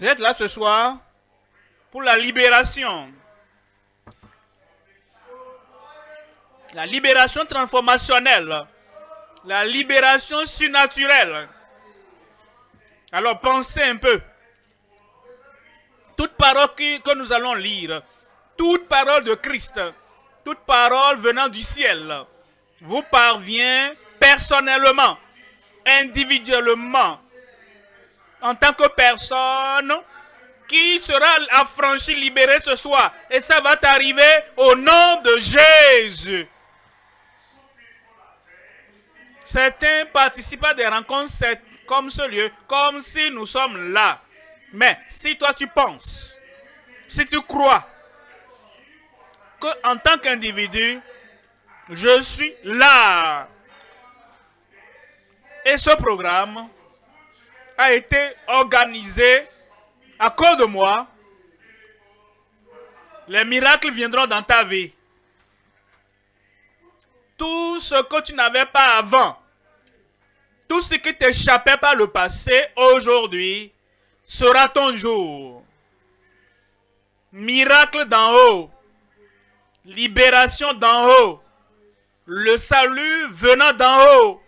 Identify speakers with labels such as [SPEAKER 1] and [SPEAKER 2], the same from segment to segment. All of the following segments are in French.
[SPEAKER 1] Vous êtes là ce soir pour la libération. La libération transformationnelle. La libération surnaturelle. Alors pensez un peu. Toute parole que nous allons lire, toute parole de Christ, toute parole venant du ciel, vous parvient personnellement, individuellement, en tant que personne qui sera affranchie, libérée ce soir. Et ça va t'arriver au nom de Jésus. Certains participent à des rencontres comme ce lieu, comme si nous sommes là. Mais si toi tu penses, si tu crois qu'en tant qu'individu, je suis là. Et ce programme a été organisé à cause de moi. Les miracles viendront dans ta vie. Tout ce que tu n'avais pas avant, tout ce qui t'échappait par le passé, aujourd'hui, sera ton jour. Miracle d'en haut. Libération d'en haut. Le salut venant d'en haut.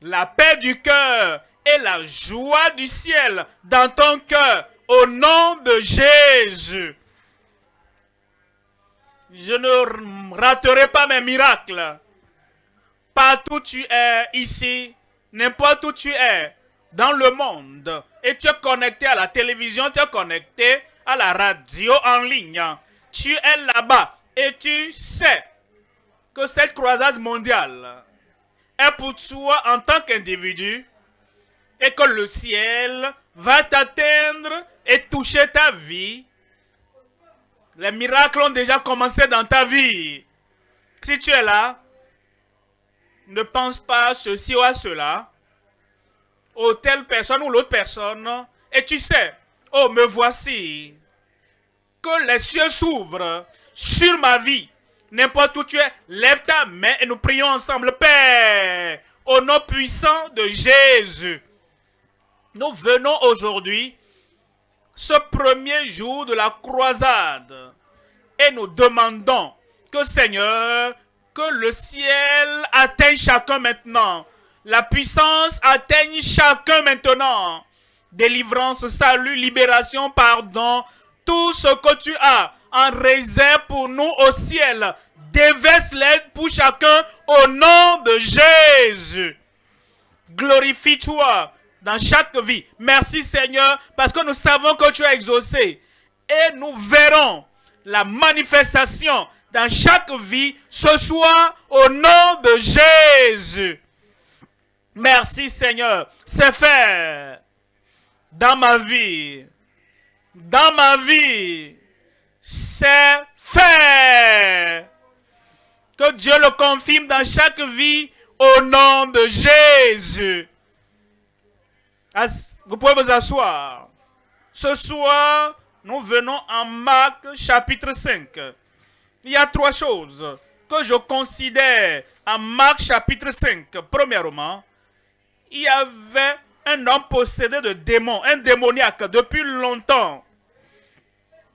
[SPEAKER 1] La paix du cœur et la joie du ciel dans ton cœur. Au nom de Jésus. Je ne raterai pas mes miracles. Partout où tu es ici, n'importe où tu es dans le monde, et tu es connecté à la télévision, tu es connecté à la radio en ligne, tu es là-bas et tu sais que cette croisade mondiale est pour toi en tant qu'individu et que le ciel va t'atteindre et toucher ta vie. Les miracles ont déjà commencé dans ta vie. Si tu es là, ne pense pas à ceci ou à cela, ou telle personne ou l'autre personne, et tu sais, oh me voici, que les cieux s'ouvrent sur ma vie. N'importe où tu es, lève ta main et nous prions ensemble. Père, au nom puissant de Jésus, nous venons aujourd'hui, ce premier jour de la croisade, et nous demandons que Seigneur, que le ciel atteigne chacun maintenant. La puissance atteigne chacun maintenant. Délivrance, salut, libération, pardon. Tout ce que tu as en réserve pour nous au ciel, déverse-les pour chacun au nom de Jésus. Glorifie-toi dans chaque vie. Merci Seigneur, parce que nous savons que tu as exaucé. Et nous verrons la manifestation dans chaque vie ce soir au nom de Jésus. Merci Seigneur. C'est fait dans ma vie. Dans ma vie. C'est fait. Que Dieu le confirme dans chaque vie au nom de Jésus. Vous pouvez vous asseoir. Ce soir, nous venons en Marc chapitre 5. Il y a trois choses que je considère en Marc chapitre 5. Premièrement, il y avait un homme possédé de démons, un démoniaque depuis longtemps.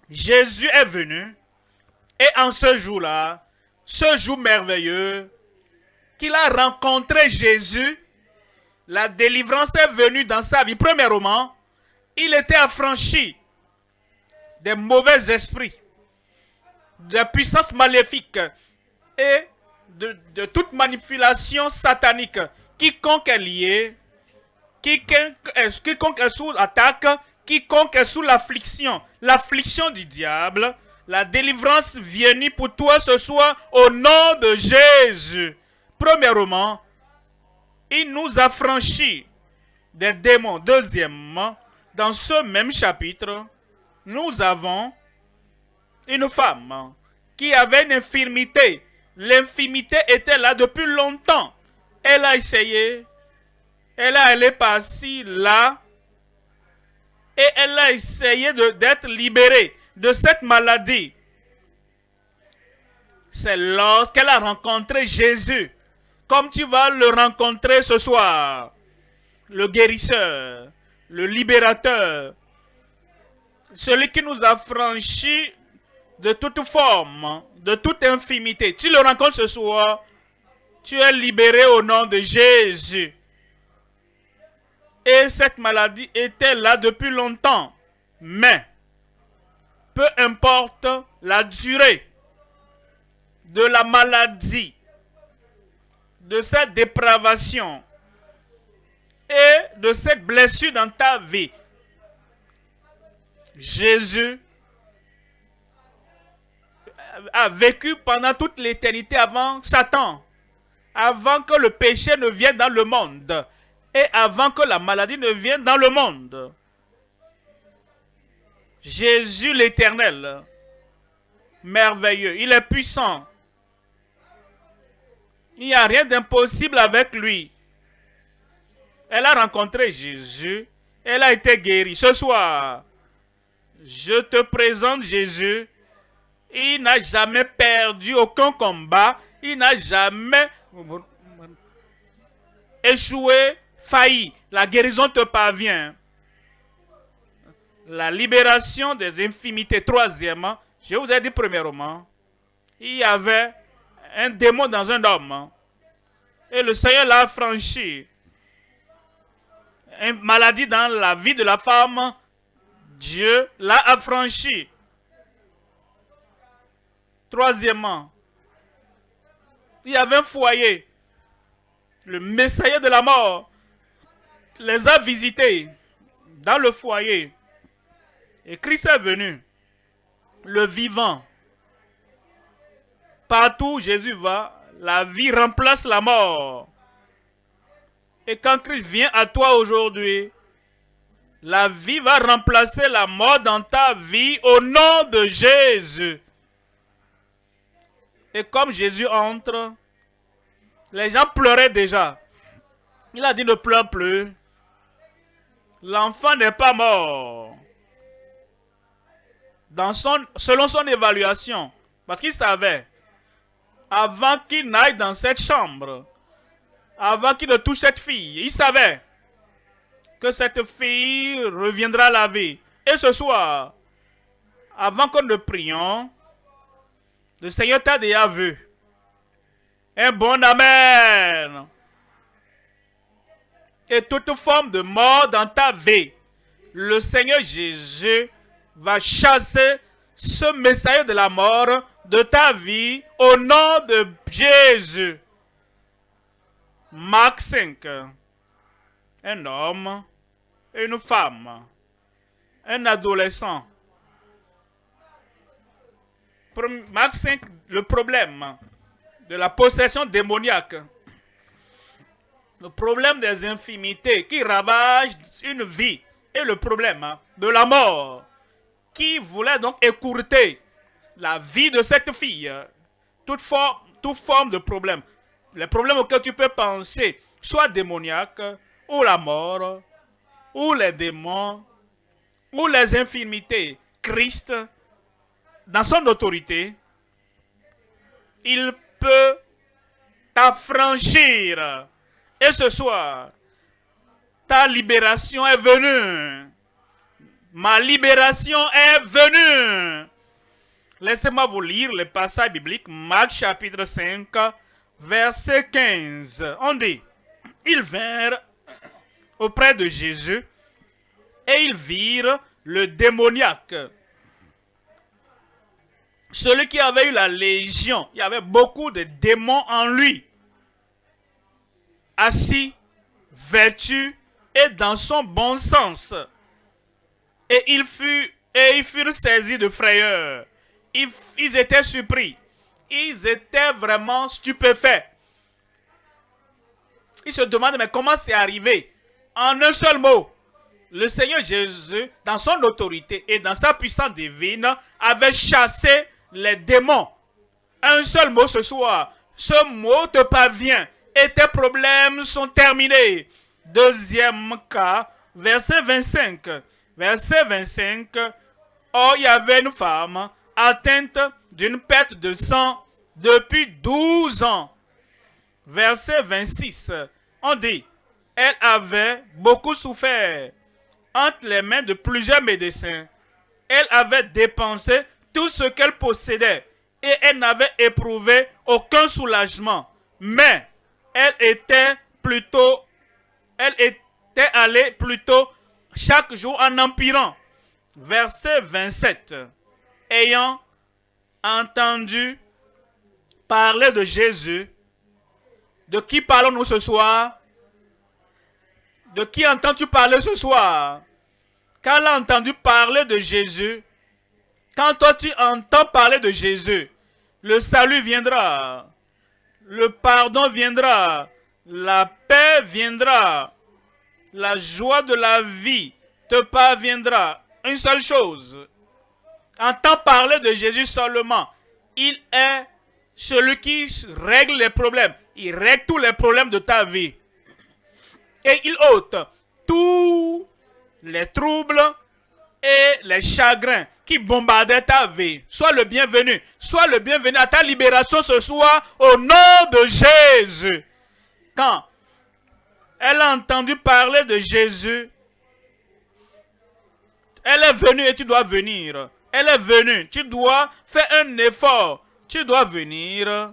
[SPEAKER 1] Jésus est venu et en ce jour-là, ce jour merveilleux, qu'il a rencontré Jésus, la délivrance est venue dans sa vie. Premièrement, il était affranchi des mauvais esprits, de la puissance maléfique et de toute manipulation satanique. Quiconque est lié, quiconque est sous attaque, quiconque est sous l'affliction du diable, la délivrance vienne pour toi ce soir au nom de Jésus. Premièrement, il nous a franchi des démons. Deuxièmement, dans ce même chapitre, nous avons une femme qui avait une infirmité. L'infirmité était là depuis longtemps. Elle a essayé. Elle est passée là. Et elle a essayé d'être libérée de cette maladie. C'est lorsqu'elle a rencontré Jésus, comme tu vas le rencontrer ce soir, le guérisseur, le libérateur, celui qui nous a franchis de toute forme, de toute infimité. Tu le rencontres ce soir, tu es libéré au nom de Jésus. Et cette maladie était là depuis longtemps. Mais, peu importe la durée de la maladie, de cette dépravation et de cette blessure dans ta vie, Jésus a vécu pendant toute l'éternité avant Satan, avant que le péché ne vienne dans le monde et avant que la maladie ne vienne dans le monde. Jésus l'Éternel, merveilleux, il est puissant. Il n'y a rien d'impossible avec lui. Elle a rencontré Jésus, elle a été guérie. Ce soir, je te présente Jésus. Il n'a jamais perdu aucun combat. Il n'a jamais échoué, failli. La guérison te parvient. La libération des infimités. Troisièmement, je vous ai dit premièrement, il y avait un démon dans un homme. Et le Seigneur l'a affranchi. Une maladie dans la vie de la femme, Dieu l'a affranchi. Troisièmement, il y avait un foyer. Le Messie de la mort les a visités dans le foyer. Et Christ est venu, le vivant. Partout où Jésus va, la vie remplace la mort. Et quand Christ vient à toi aujourd'hui, la vie va remplacer la mort dans ta vie au nom de Jésus. Et comme Jésus entre, les gens pleuraient déjà. Il a dit ne pleure plus. L'enfant n'est pas mort. Selon son évaluation. Parce qu'il savait, avant qu'il n'aille dans cette chambre, avant qu'il ne touche cette fille, il savait que cette fille reviendra à la vie. Et ce soir, avant que nous prions, le Seigneur t'a déjà vu. Un bon amen. Et toute forme de mort dans ta vie, le Seigneur Jésus va chasser ce messager de la mort de ta vie au nom de Jésus. Marc 5. Un homme et une femme. Un adolescent. Marc 5, le problème de la possession démoniaque. Le problème des infimités qui ravagent une vie. Et le problème de la mort qui voulait donc écourter la vie de cette fille. Toute forme de problème. Les problèmes auxquels tu peux penser, soit démoniaques, ou la mort, ou les démons, ou les infirmités. Christ, dans son autorité, il peut t'affranchir. Et ce soir, ta libération est venue. Ma libération est venue. Laissez-moi vous lire le passage biblique, Marc chapitre 5, verset 15. On dit, ils vinrent auprès de Jésus et ils virent le démoniaque. Celui qui avait eu la légion, il y avait beaucoup de démons en lui. Assis, vêtu et dans son bon sens. Et ils furent saisis de frayeur. Ils étaient surpris. Ils étaient vraiment stupéfaits. Ils se demandent, mais comment c'est arrivé? En un seul mot, le Seigneur Jésus, dans son autorité et dans sa puissance divine, avait chassé les démons. Un seul mot ce soir. Ce mot te parvient et tes problèmes sont terminés. Deuxième cas, verset 25. Verset 25. Or, il y avait une femme atteinte d'une perte de sang depuis 12 ans. Verset 26. On dit, elle avait beaucoup souffert entre les mains de plusieurs médecins Elle avait dépensé tout ce qu'elle possédait et elle n'avait éprouvé aucun soulagement. Mais elle était allée plutôt chaque jour en empirant. Verset 27. Ayant entendu parler de Jésus, de qui parlons-nous ce soir? De qui entends-tu parler ce soir? Quand elle a entendu parler de Jésus, quand toi tu entends parler de Jésus, le salut viendra, le pardon viendra, la paix viendra, la joie de la vie te parviendra. Une seule chose, entends parler de Jésus seulement. Il est celui qui règle les problèmes. Il règle tous les problèmes de ta vie. Et il ôte tous les troubles et les chagrins qui bombardaient ta vie. Sois le bienvenu. Sois le bienvenu à ta libération ce soir au nom de Jésus. Quand elle a entendu parler de Jésus, elle est venue et tu dois venir. Elle est venue. Tu dois faire un effort. Tu dois venir.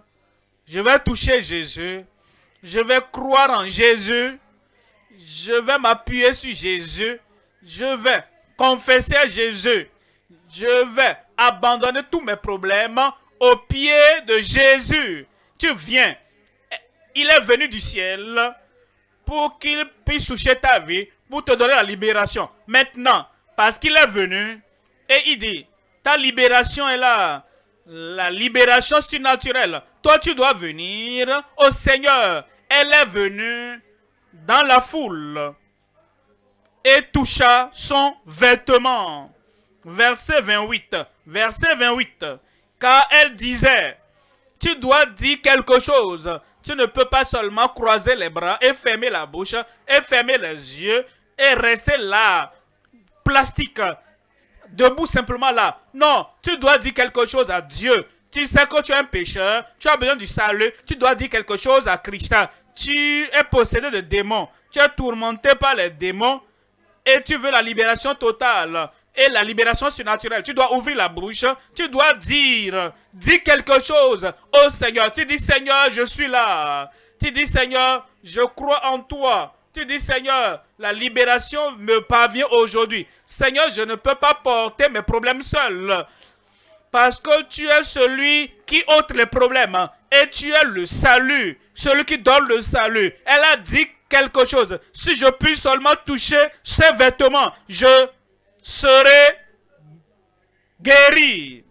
[SPEAKER 1] Je vais toucher Jésus. Je vais croire en Jésus. Je vais m'appuyer sur Jésus. Je vais confesser à Jésus. Je vais abandonner tous mes problèmes aux pieds de Jésus. Tu viens. Il est venu du ciel pour qu'il puisse toucher ta vie, pour te donner la libération. Maintenant, parce qu'il est venu, et il dit, ta libération est là. La libération surnaturelle. Toi, tu dois venir au Seigneur. Elle est venue dans la foule et toucha son vêtement. Verset 28. Verset 28. Car elle disait, tu dois dire quelque chose. Tu ne peux pas seulement croiser les bras et fermer la bouche et fermer les yeux et rester là, plastique, debout simplement là. Non, tu dois dire quelque chose à Dieu. Tu sais que tu es un pécheur, tu as besoin du salut, tu dois dire quelque chose à Christ. Tu es possédé de démons, tu es tourmenté par les démons et tu veux la libération totale et la libération surnaturelle. Tu dois ouvrir la bouche, tu dois dire quelque chose au Seigneur. Tu dis, Seigneur, je suis là. Tu dis, Seigneur, je crois en toi. Tu dis, Seigneur, la libération me parvient aujourd'hui. Seigneur, je ne peux pas porter mes problèmes seul. Parce que tu es celui qui ôte les problèmes. Et tu es le salut. Celui qui donne le salut. Elle a dit quelque chose. Si je puis seulement toucher ses vêtements, je serai guéri.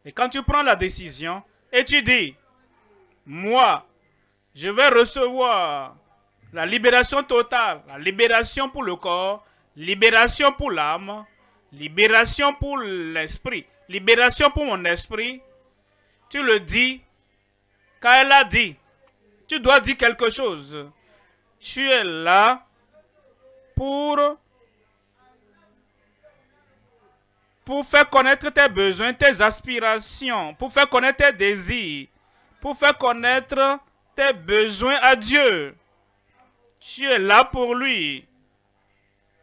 [SPEAKER 1] Et quand tu prends la décision et tu dis, moi, je vais recevoir la libération totale, la libération pour le corps, libération pour l'âme, libération pour l'esprit, libération pour mon esprit, tu le dis, car elle a dit, tu dois dire quelque chose. Tu es là pour faire connaître tes besoins, tes aspirations, pour faire connaître tes désirs, pour faire connaître tes besoins à Dieu. Tu es là pour lui.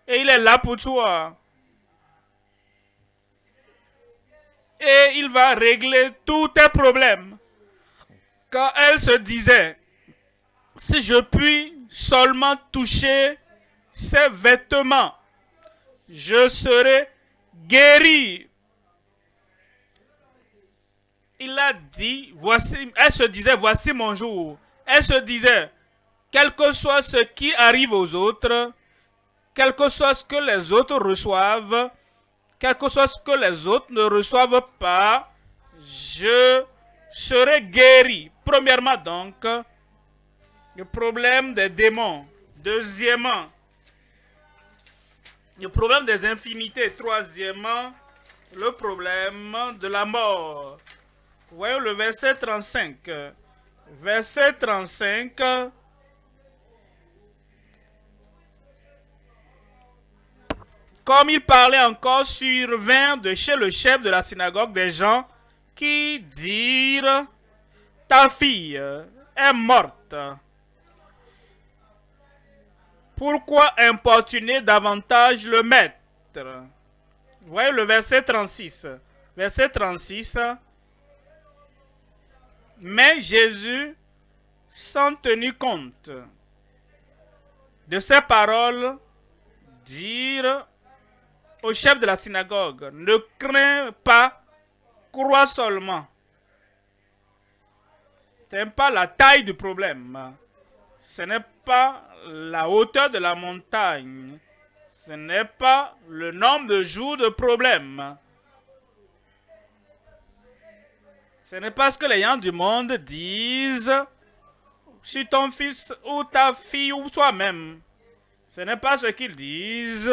[SPEAKER 1] Et il est là pour toi. Et il va régler tous tes problèmes. Quand elle se disait, si je puis seulement toucher ses vêtements, je serai guéri. Il a dit, voici, elle se disait, voici mon jour. Elle se disait, quel que soit ce qui arrive aux autres, quel que soit ce que les autres reçoivent, quel que soit ce que les autres ne reçoivent pas, je serai guéri. Premièrement donc, le problème des démons. Deuxièmement, le problème des infinités. Troisièmement, le problème de la mort. Voyons le verset 35. Verset 35. Comme il parlait encore, survinrent de chez le chef de la synagogue des gens qui dirent: ta fille est morte. Pourquoi importuner davantage le maître? Vous voyez le verset 36. Verset 36. Mais Jésus, sans tenir compte de ces paroles, dit au chef de la synagogue: ne crains pas, crois seulement. Ce n'est pas la taille du problème. Ce n'est pas la hauteur de la montagne. Ce n'est pas le nombre de jours de problème. Ce n'est pas ce que les gens du monde disent sur ton fils ou ta fille ou toi-même. Ce n'est pas ce qu'ils disent.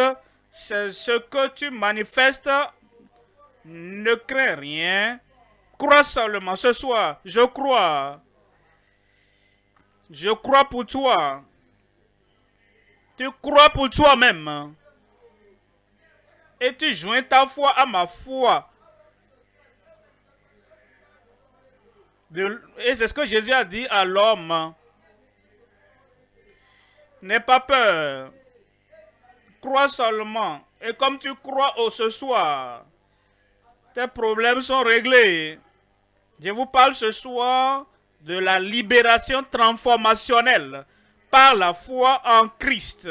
[SPEAKER 1] C'est ce que tu manifestes. Ne crains rien. Crois seulement. Ce soir, je crois. Je crois pour toi. Tu crois pour toi-même. Et tu joins ta foi à ma foi. Et c'est ce que Jésus a dit à l'homme. N'aie pas peur. Crois seulement. Et comme tu crois ce soir, tes problèmes sont réglés. Je vous parle ce soir de la libération transformationnelle par la foi en Christ.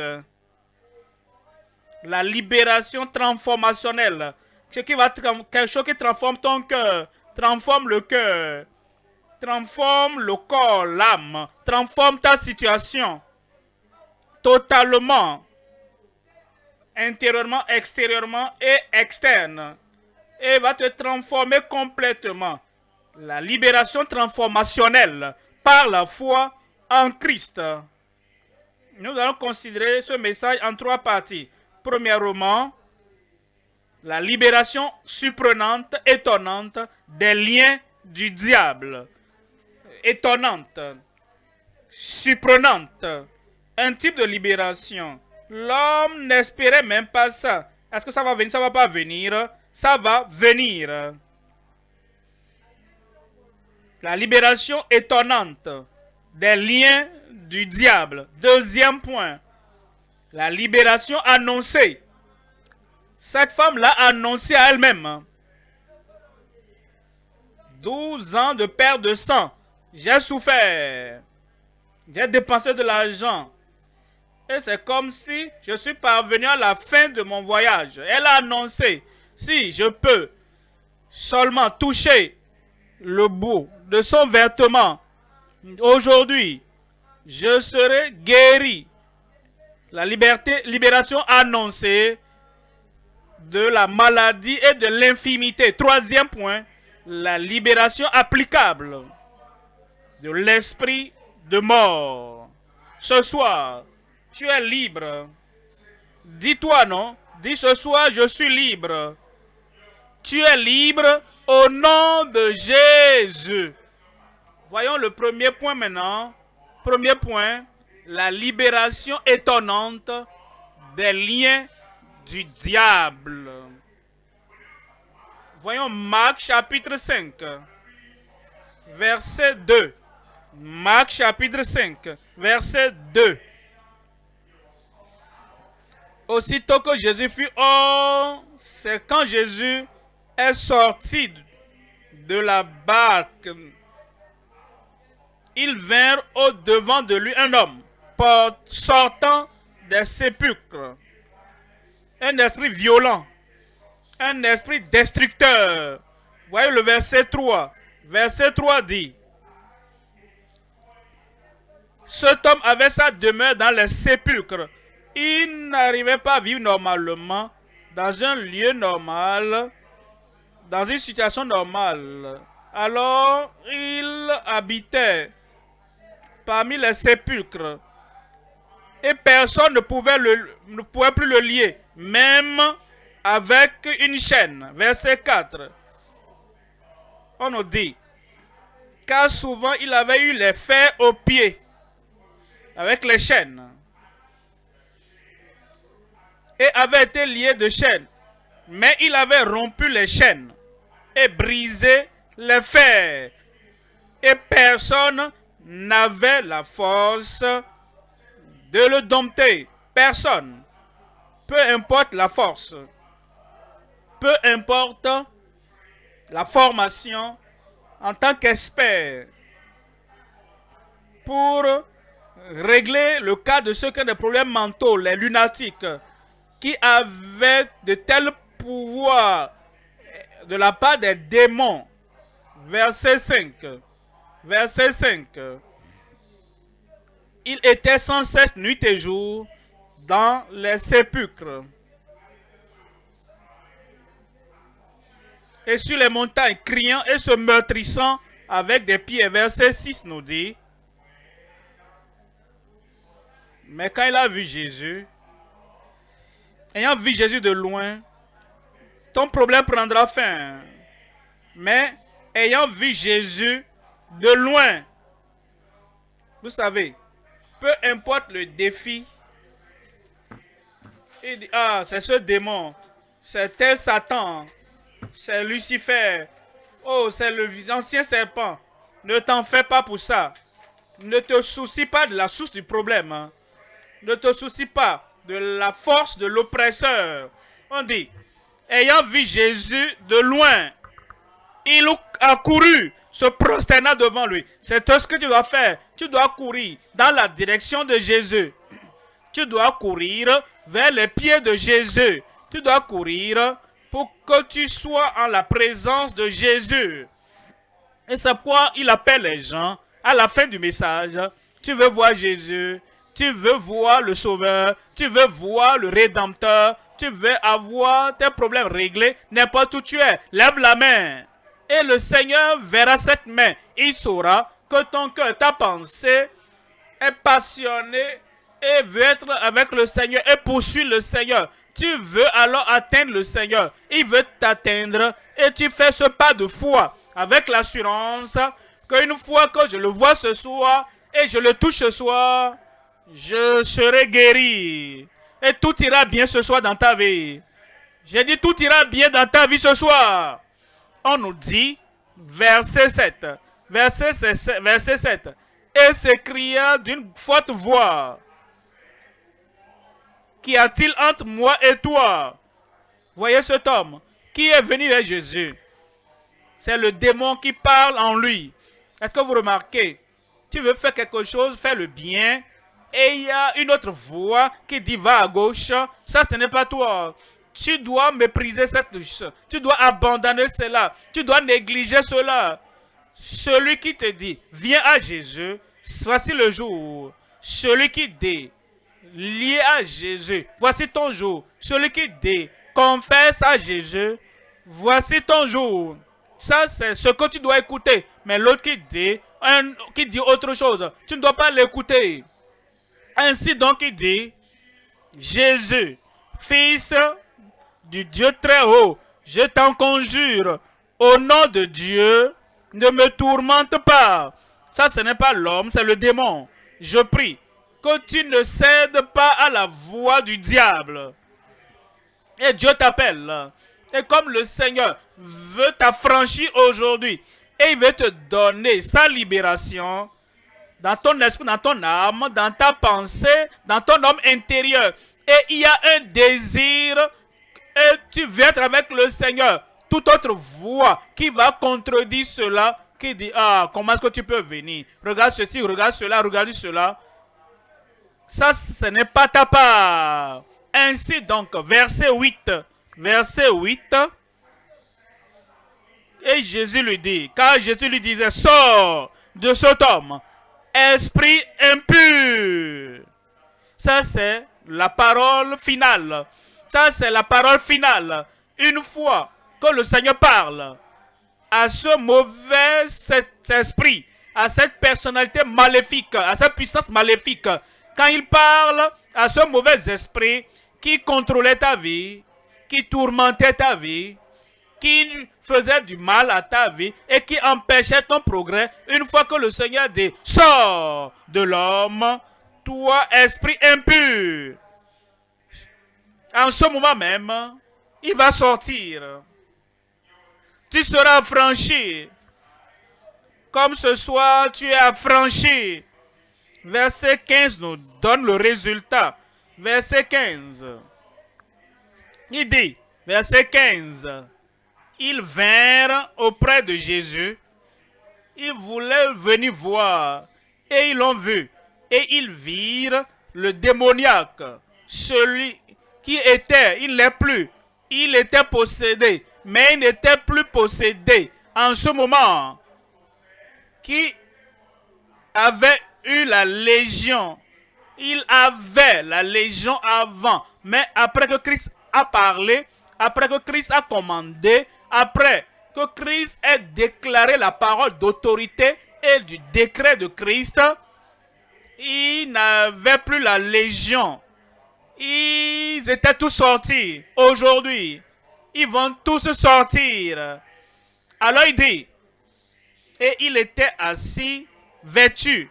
[SPEAKER 1] La libération transformationnelle. Quelque chose qui transforme ton cœur, transforme le cœur, transforme le corps, l'âme, transforme ta situation totalement, intérieurement, extérieurement et externe. Et va te transformer complètement. La libération transformationnelle par la foi en Christ. Nous allons considérer ce message en 3 parties. Premièrement, la libération surprenante, étonnante des liens du diable. Étonnante, surprenante, un type de libération. L'homme n'espérait même pas ça. Est-ce que ça va venir? Ça va pas venir. Ça va venir. La libération étonnante des liens du diable. Deuxième point. La libération annoncée. Cette femme l'a annoncé à elle-même. 12 ans de perte de sang. J'ai souffert. J'ai dépensé de l'argent. Et c'est comme si je suis parvenu à la fin de mon voyage. Elle a annoncé: si je peux seulement toucher le bout de son vêtement, aujourd'hui, je serai guéri. La libération annoncée de la maladie et de l'infirmité. Troisième point, la libération applicable de l'esprit de mort. Ce soir, tu es libre. Dis-toi non. Dis: ce soir, je suis libre. Tu es libre au nom de Jésus. Voyons le premier point maintenant. Premier point, la libération étonnante des liens du diable. Voyons Marc chapitre 5, verset 2. Marc chapitre 5, verset 2. Aussitôt que Jésus fut hors, c'est quand Jésus est sorti de la barque, ils vinrent au devant de lui un homme sortant des sépulcres, un esprit violent, un esprit destructeur. Voyez le verset 3. Verset 3 dit: cet homme avait sa demeure dans les sépulcres. Il n'arrivait pas à vivre normalement, dans un lieu normal, dans une situation normale. Alors, il habitait parmi les sépulcres. Et personne ne pouvait plus le lier, même avec une chaîne. Verset 4. On nous dit: car souvent il avait eu les fers aux pieds, avec les chaînes. et avait été lié de chaînes. Mais il avait rompu les chaînes et brisé les fers. Et personne n'avait la force de le dompter. Personne. Peu importe la force. Peu importe la formation en tant qu'expert pour régler le cas de ceux qui ont des problèmes mentaux, les lunatiques, qui avaient de tels pouvoirs de la part des démons. Verset 5. Verset 5. Il était sans cesse nuit et jour dans les sépulcres et sur les montagnes, criant et se meurtrissant avec des pieds. Verset 6 nous dit, mais quand il a vu Jésus, ayant vu Jésus de loin, ton problème prendra fin. Mais ayant vu Jésus de loin, vous savez, peu importe le défi, il dit, ah, c'est ce démon, c'est tel Satan, c'est Lucifer, oh, c'est l'ancien serpent. Ne t'en fais pas pour ça. Ne te soucie pas de la source du problème. Hein. Ne te soucie pas de la force de l'oppresseur. On dit, ayant vu Jésus de loin, il a couru, se prosterna devant lui. C'est tout ce que tu dois faire. Tu dois courir dans la direction de Jésus. Tu dois courir vers les pieds de Jésus. Tu dois courir pour que tu sois en la présence de Jésus. Et c'est pourquoi il appelle les gens à la fin du message. Tu veux voir Jésus, tu veux voir le Sauveur, tu veux voir le Rédempteur, tu veux avoir tes problèmes réglés n'importe où tu es. Lève la main. Et le Seigneur verra cette main. Il saura que ton cœur, ta pensée est passionnée et veut être avec le Seigneur et poursuit le Seigneur. Tu veux alors atteindre le Seigneur. Il veut t'atteindre et tu fais ce pas de foi avec l'assurance qu'une fois que je le vois ce soir et je le touche ce soir, je serai guéri. Et tout ira bien ce soir dans ta vie. J'ai dit tout ira bien dans ta vie ce soir. On nous dit, verset 7, verset 7, et s'écria d'une forte voix, qu'y a-t-il entre moi et toi? Voyez cet homme qui est venu vers Jésus. C'est le démon qui parle en lui. Est-ce que vous remarquez? Tu veux faire quelque chose, fais le bien, et il y a une autre voix qui dit va à gauche. Ça, ce n'est pas toi. Tu dois mépriser cette chose. Tu dois abandonner cela. Tu dois négliger cela. Celui qui te dit, viens à Jésus, voici le jour. Celui qui dit, lié à Jésus, voici ton jour. Celui qui dit, confesse à Jésus, voici ton jour. Ça, c'est ce que tu dois écouter. Mais l'autre qui dit autre chose, tu ne dois pas l'écouter. Ainsi donc, il dit, Jésus, fils du Dieu très haut, je t'en conjure, au nom de Dieu, ne me tourmente pas. Ça, ce n'est pas l'homme, c'est le démon. Je prie que tu ne cèdes pas à la voix du diable. Et Dieu t'appelle. Et comme le Seigneur veut t'affranchir aujourd'hui, et il veut te donner sa libération dans ton esprit, dans ton âme, dans ta pensée, dans ton homme intérieur. Et il y a un désir, et tu veux être avec le Seigneur. Toute autre voix qui va contredire cela, qui dit, ah, comment est-ce que tu peux venir? Regarde ceci, regarde cela, regarde cela. Ça, ce n'est pas ta part. Ainsi donc, verset 8. Verset 8. Et Jésus lui dit, car Jésus lui disait, sors de cet homme, esprit impur. Ça, c'est la parole finale. Ça, c'est la parole finale. Une fois que le Seigneur parle à ce mauvais esprit, à cette personnalité maléfique, à cette puissance maléfique, quand il parle à ce mauvais esprit qui contrôlait ta vie, qui tourmentait ta vie, qui faisait du mal à ta vie et qui empêchait ton progrès, une fois que le Seigneur dit, sors de l'homme, toi, esprit impur. En ce moment même, il va sortir. Tu seras affranchi. Comme ce soir, tu es affranchi. Verset 15 nous donne le résultat. Verset 15. Il dit, verset 15, ils vinrent auprès de Jésus. Ils voulaient venir voir. Et ils l'ont vu. Et ils virent le démoniaque. Celui qui était, il n'est plus. Il était possédé. Mais il n'était plus possédé. En ce moment, qui avait eu la légion. Il avait la légion avant. Mais après que Christ a parlé, après que Christ a commandé, après que Christ ait déclaré la parole d'autorité et du décret de Christ, ils n'avaient plus la légion. Ils étaient tous sortis. Aujourd'hui, ils vont tous sortir. Alors il dit, et il était assis, vêtu,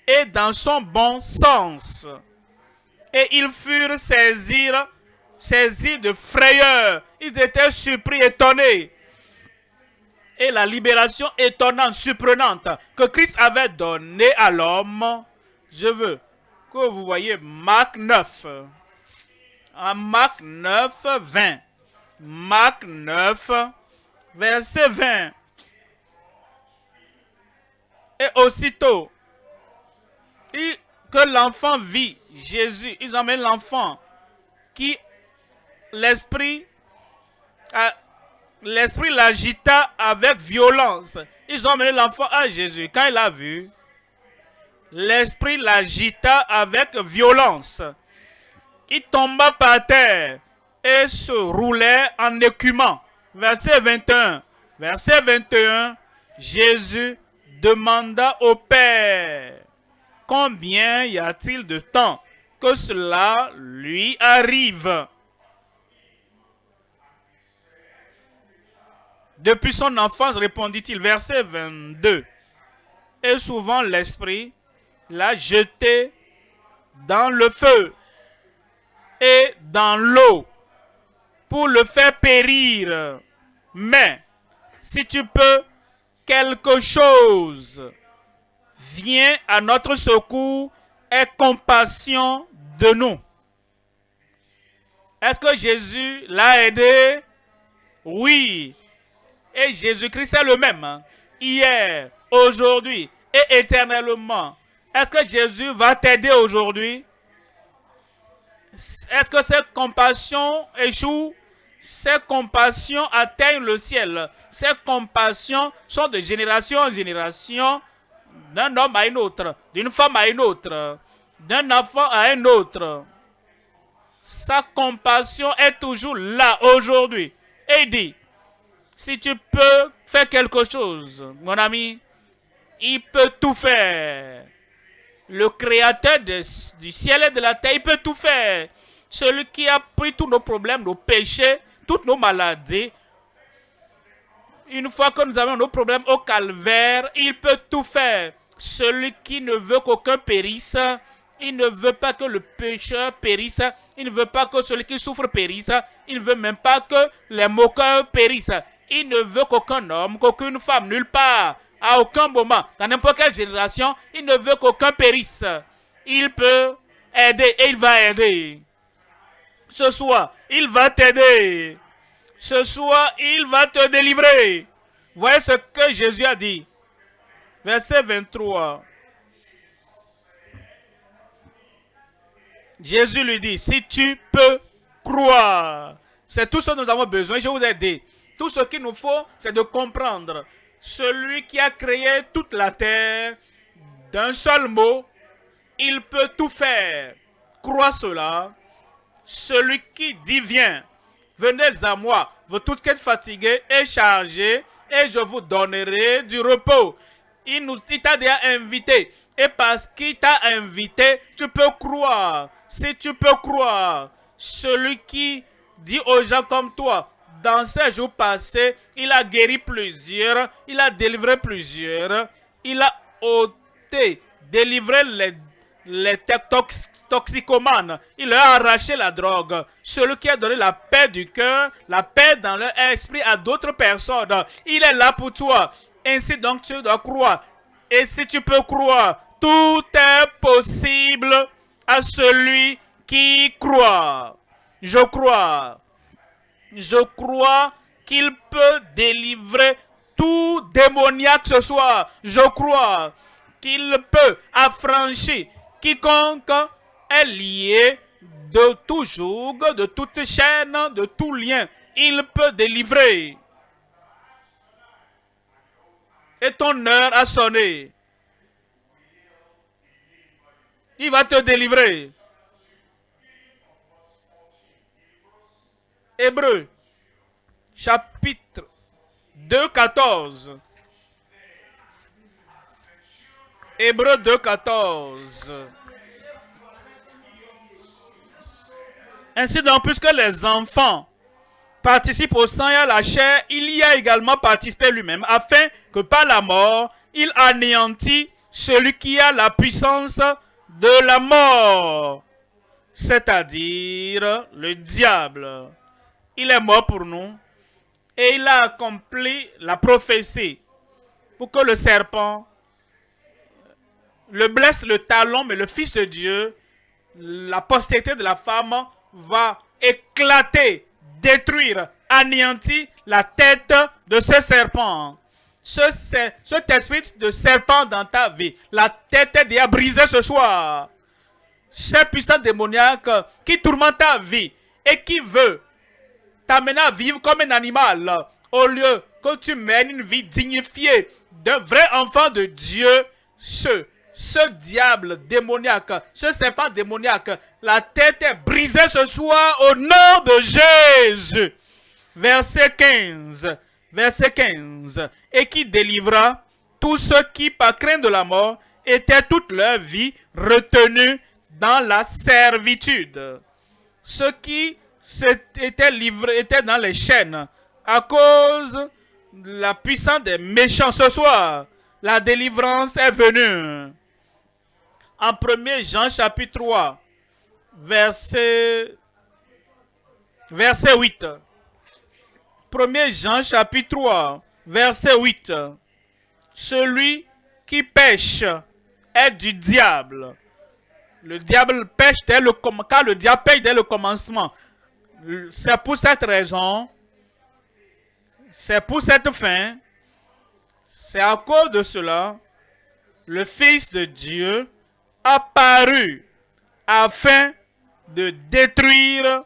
[SPEAKER 1] et dans son bon sens. Et ils furent saisis de frayeur. Ils étaient surpris, étonnés. Et la libération étonnante, surprenante que Christ avait donnée à l'homme. Je veux que vous voyez Marc 9. En Marc 9, 20. Marc 9, verset 20. Et aussitôt que l'enfant vit Jésus, ils emmènent l'enfant qui l'esprit l'agita avec violence. Ils ont amené l'enfant à Jésus. Quand il a vu, l'esprit l'agita avec violence. Il tomba par terre et se roulait en écumant. Verset 21. Verset 21. Jésus demanda au Père, combien y a-t-il de temps que cela lui arrive? Depuis son enfance, répondit-il, verset 22. Et souvent l'esprit l'a jeté dans le feu et dans l'eau pour le faire périr. Mais si tu peux, quelque chose vient à notre secours, aie compassion de nous. Est-ce que Jésus l'a aidé? Oui. Et Jésus-Christ est le même, hier, aujourd'hui et éternellement. Est-ce que Jésus va t'aider aujourd'hui? Est-ce que cette compassion échoue? Ces compassions atteignent le ciel. Ces compassions sont de génération en génération, d'un homme à un autre, d'une femme à une autre, d'un enfant à un autre. Sa compassion est toujours là aujourd'hui. Et il dit, si tu peux faire quelque chose, mon ami, il peut tout faire. Le créateur du ciel et de la terre, il peut tout faire. Celui qui a pris tous nos problèmes, nos péchés, toutes nos maladies. Une fois que nous avons nos problèmes au calvaire, il peut tout faire. Celui qui ne veut qu'aucun périsse, il ne veut pas que le pécheur périsse, il ne veut pas que celui qui souffre périsse, il ne veut même pas que les moqueurs périssent. Il ne veut qu'aucun homme, qu'aucune femme, nulle part, à aucun moment, dans n'importe quelle génération, il ne veut qu'aucun périsse. Il peut aider et il va aider. Ce soir, il va t'aider. Ce soir, il va te délivrer. Voyez ce que Jésus a dit. Verset 23. Jésus lui dit, si tu peux croire. C'est tout ce que nous avons besoin. Je vous ai dit. Tout ce qu'il nous faut, c'est de comprendre. Celui qui a créé toute la terre, d'un seul mot, il peut tout faire. Crois cela. Celui qui dit, viens, venez à moi, vous tous qui êtes fatigués et chargés, et je vous donnerai du repos. Il t'a déjà invité. Et parce qu'il t'a invité, tu peux croire. Si tu peux croire, celui qui dit aux gens comme toi, dans ces jours passés, il a guéri plusieurs, il a délivré plusieurs, il a ôté, délivré les toxicomanes. Il leur a arraché la drogue. Celui qui a donné la paix du cœur, la paix dans leur esprit à d'autres personnes. Il est là pour toi. Ainsi donc tu dois croire. Et si tu peux croire, tout est possible à celui qui croit. Je crois. Je crois qu'il peut délivrer tout démoniaque ce soir. Je crois qu'il peut affranchir quiconque est lié de tout joug, de toute chaîne, de tout lien. Il peut délivrer. Et ton heure a sonné. Il va te délivrer. Hébreux, chapitre 2, 14. Hébreux 2, 14. Ainsi donc, puisque les enfants participent au sang et à la chair, il y a également participé lui-même, afin que par la mort, il anéantit celui qui a la puissance de la mort, c'est-à-dire le diable. Il est mort pour nous et il a accompli la prophétie pour que le serpent le blesse le talon, mais le Fils de Dieu, la postérité de la femme, va éclater, détruire, anéantir la tête de ce serpent. Cet esprit de serpent dans ta vie, la tête est déjà brisée ce soir. Ce puissant démoniaque qui tourmente ta vie et qui veut t'amener à vivre comme un animal, au lieu que tu mènes une vie dignifiée d'un vrai enfant de Dieu, ce diable démoniaque, ce serpent démoniaque, la tête est brisée ce soir au nom de Jésus. Verset 15. Verset 15. Et qui délivra tous ceux qui, par crainte de la mort, étaient toute leur vie retenus dans la servitude. Ceux qui étaient livrés, étaient dans les chaînes à cause de la puissance des méchants ce soir. La délivrance est venue. En 1 Jean chapitre 3, verset 8. 1 Jean chapitre 3, verset 8. Celui qui pêche est du diable. Le diable pêche car le diable pêche dès le commencement. C'est pour cette raison, c'est pour cette fin, c'est à cause de cela, le Fils de Dieu apparu afin de détruire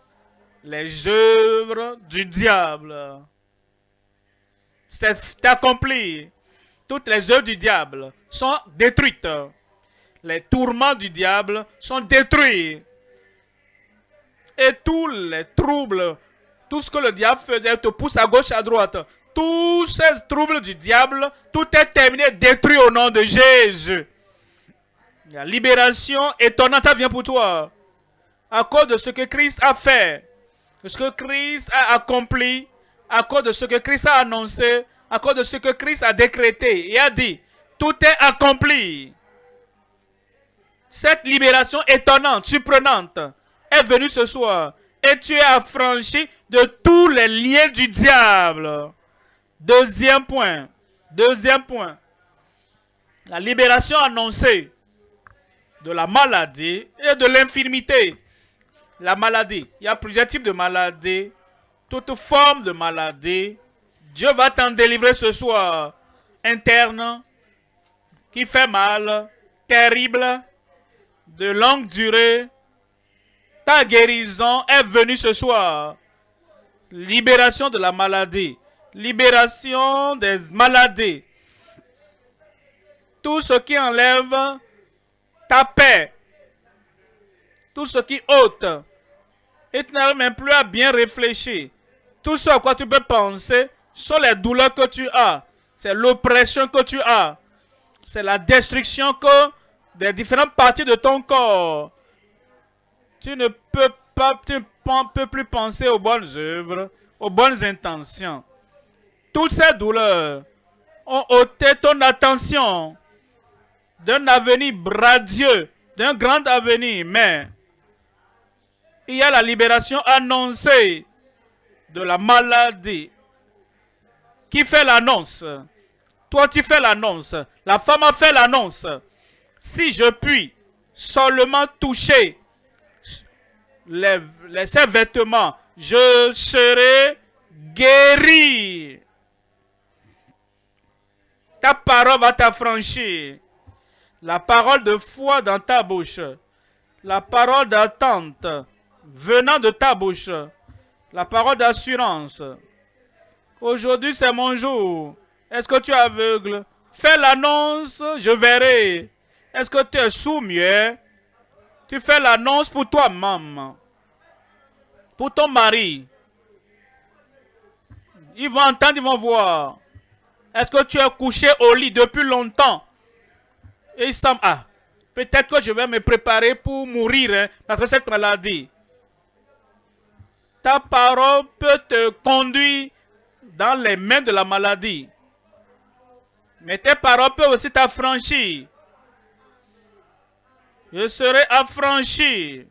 [SPEAKER 1] les œuvres du diable. C'est accompli. Toutes les œuvres du diable sont détruites. Les tourments du diable sont détruits. Et tous les troubles, tout ce que le diable faisait, te pousse à gauche, à droite. Tous ces troubles du diable, tout est terminé, détruit au nom de Jésus. La libération étonnante vient pour toi. À cause de ce que Christ a fait, de ce que Christ a accompli, à cause de ce que Christ a annoncé, à cause de ce que Christ a décrété et a dit. Tout est accompli. Cette libération étonnante, surprenante, est venue ce soir. Et tu es affranchi de tous les liens du diable. Deuxième point. Deuxième point. La libération annoncée de la maladie et de l'infirmité. La maladie. Il y a plusieurs types de maladies. Toute forme de maladie. Dieu va t'en délivrer ce soir. Interne. Qui fait mal. Terrible. De longue durée. Ta guérison est venue ce soir. Libération de la maladie. Libération des maladies. Tout ce qui enlève ta paix. Tout ce qui ôte. Et tu n'arrives même plus à bien réfléchir. Tout ce à quoi tu peux penser sont les douleurs que tu as. C'est l'oppression que tu as. C'est la destruction que des différentes parties de ton corps. Tu ne peux pas, tu ne peux plus penser aux bonnes œuvres, aux bonnes intentions. Toutes ces douleurs ont ôté ton attention d'un avenir radieux, d'un grand avenir. Mais Il y a la libération annoncée de la maladie. Qui fait l'annonce? Toi, tu fais l'annonce. La femme a fait l'annonce. Si je puis seulement toucher ses vêtements, je serai guéri. Ta parole va t'affranchir. La parole de foi dans ta bouche. La parole d'attente venant de ta bouche. La parole d'assurance. Aujourd'hui, c'est mon jour. Est-ce que tu es aveugle? Fais l'annonce, je verrai. Est-ce que tu es sourd-muet? Tu fais l'annonce pour toi-même. Pour ton mari. Ils vont entendre, ils vont voir. Est-ce que tu es couché au lit depuis longtemps? Et ils semblent, peut-être que je vais me préparer pour mourir parce que cette maladie. Ta parole peut te conduire dans les mains de la maladie. Mais tes paroles peuvent aussi t'affranchir. Je serai affranchi.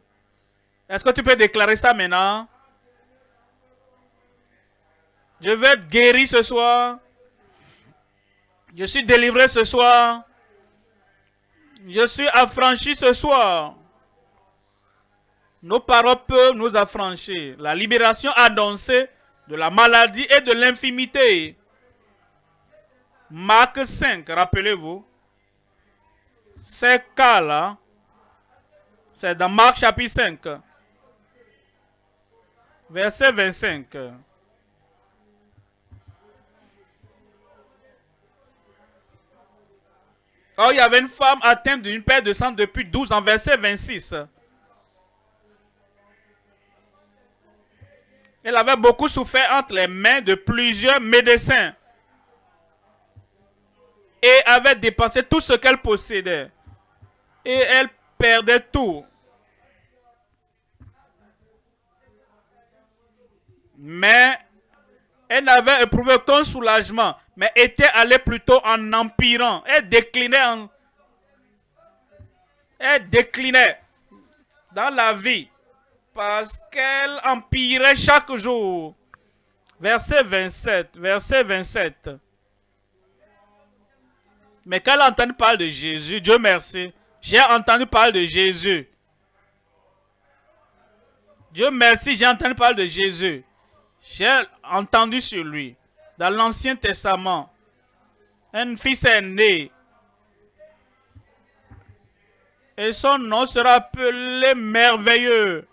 [SPEAKER 1] Est-ce que tu peux déclarer ça maintenant? Je vais être guéri ce soir. Je suis délivré ce soir. Je suis affranchi ce soir. Nos paroles peuvent nous affranchir. La libération annoncée de la maladie et de l'infimité. Marc 5, rappelez-vous. Ces cas-là, c'est dans Marc chapitre 5, verset 25. Or, il y avait une femme atteinte d'une perte de sang depuis 12 ans, verset 26. Elle avait beaucoup souffert entre les mains de plusieurs médecins et avait dépensé tout ce qu'elle possédait. Et elle perdait tout. Mais elle n'avait éprouvé aucun soulagement, mais était allée plutôt en empirant. Elle déclinait dans la vie parce qu'elle empirait chaque jour. Verset 27. Mais quand elle a entendu parler de Jésus, Dieu merci, j'ai entendu parler de Jésus. Dieu merci, j'ai entendu parler de Jésus. J'ai entendu sur lui. Dans l'Ancien Testament, un fils est né. Et son nom sera appelé merveilleux.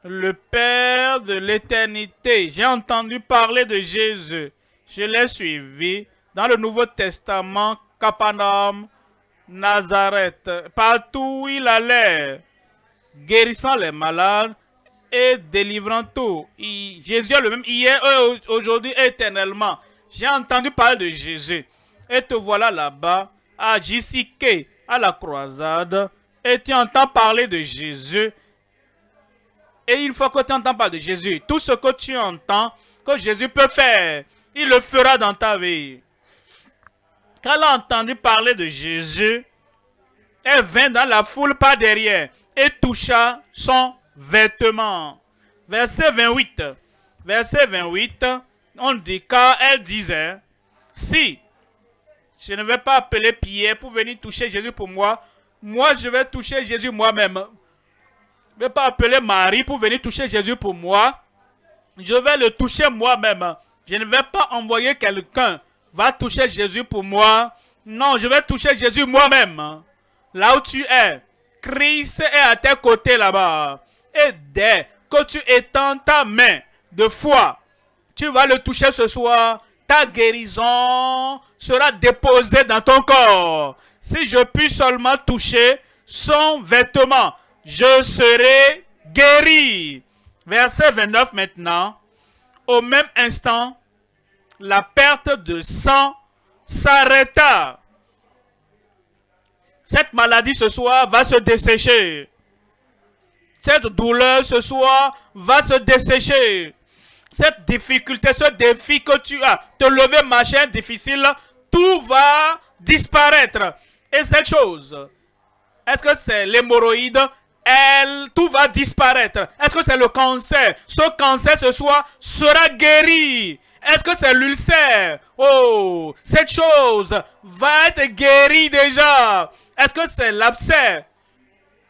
[SPEAKER 1] Le Père de l'éternité. J'ai entendu parler de Jésus. Je l'ai suivi dans le Nouveau Testament, Capernaum, Nazareth. Partout où il allait, guérissant les malades et délivrant tout. Jésus est le même hier, aujourd'hui, éternellement. J'ai entendu parler de Jésus. Et te voilà là-bas, à JCK, à la croisade. Et tu entends parler de Jésus. Et une fois que tu entends parler de Jésus, tout ce que tu entends, que Jésus peut faire, il le fera dans ta vie. Quand elle a entendu parler de Jésus, elle vint dans la foule par derrière et toucha son vêtement. Verset 28. Verset 28, on dit, car elle disait, si je ne vais pas appeler Pierre pour venir toucher Jésus pour moi, moi je vais toucher Jésus moi-même. Je ne vais pas appeler Marie pour venir toucher Jésus pour moi. Je vais le toucher moi-même. Je ne vais pas envoyer quelqu'un va toucher Jésus pour moi. Non, je vais toucher Jésus moi-même. Là où tu es, Christ est à tes côtés là-bas. Et dès que tu étends ta main de foi, tu vas le toucher ce soir. Ta guérison sera déposée dans ton corps. Si je puis seulement toucher son vêtement, je serai guéri. Verset 29 maintenant. Au même instant, la perte de sang s'arrêta. Cette maladie ce soir va se dessécher. Cette douleur ce soir va se dessécher. Cette difficulté, ce défi que tu as, te lever, marcher difficile, tout va disparaître. Et cette chose, est-ce que c'est l'hémorroïde? tout va disparaître. Est-ce que c'est le cancer? Ce cancer ce soir sera guéri. Est-ce que c'est l'ulcère? Oh, cette chose va être guérie déjà. Est-ce que c'est l'abcès?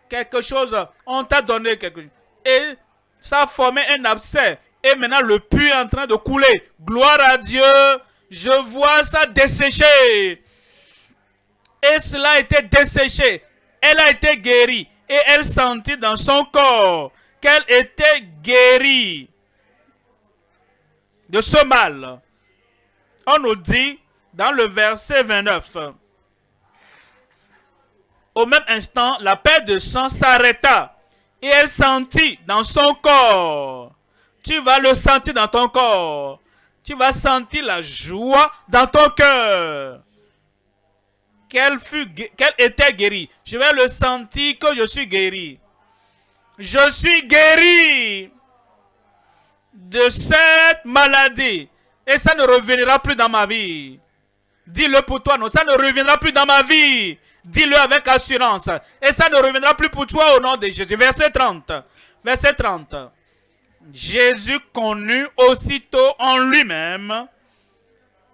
[SPEAKER 1] Quelque chose, on t'a donné quelque chose. Et ça a formé un abcès. Et maintenant, le puits est en train de couler. Gloire à Dieu. Je vois ça desséché. Et cela a été desséché. Elle a été guérie. Et elle sentit dans son corps qu'elle était guérie de ce mal. On nous dit dans le verset 29. Au même instant, la perte de sang s'arrêta. Et elle sentit dans son corps. Tu vas le sentir dans ton corps. Tu vas sentir la joie dans ton cœur. Qu'elle était guérie. Je vais le sentir que je suis guéri. Je suis guéri de cette maladie. Et ça ne reviendra plus dans ma vie. Dis-le pour toi, non, ça ne reviendra plus dans ma vie. Dis-le avec assurance. Et ça ne reviendra plus pour toi au nom de Jésus. Verset 30. Verset 30. Jésus connut aussitôt en lui-même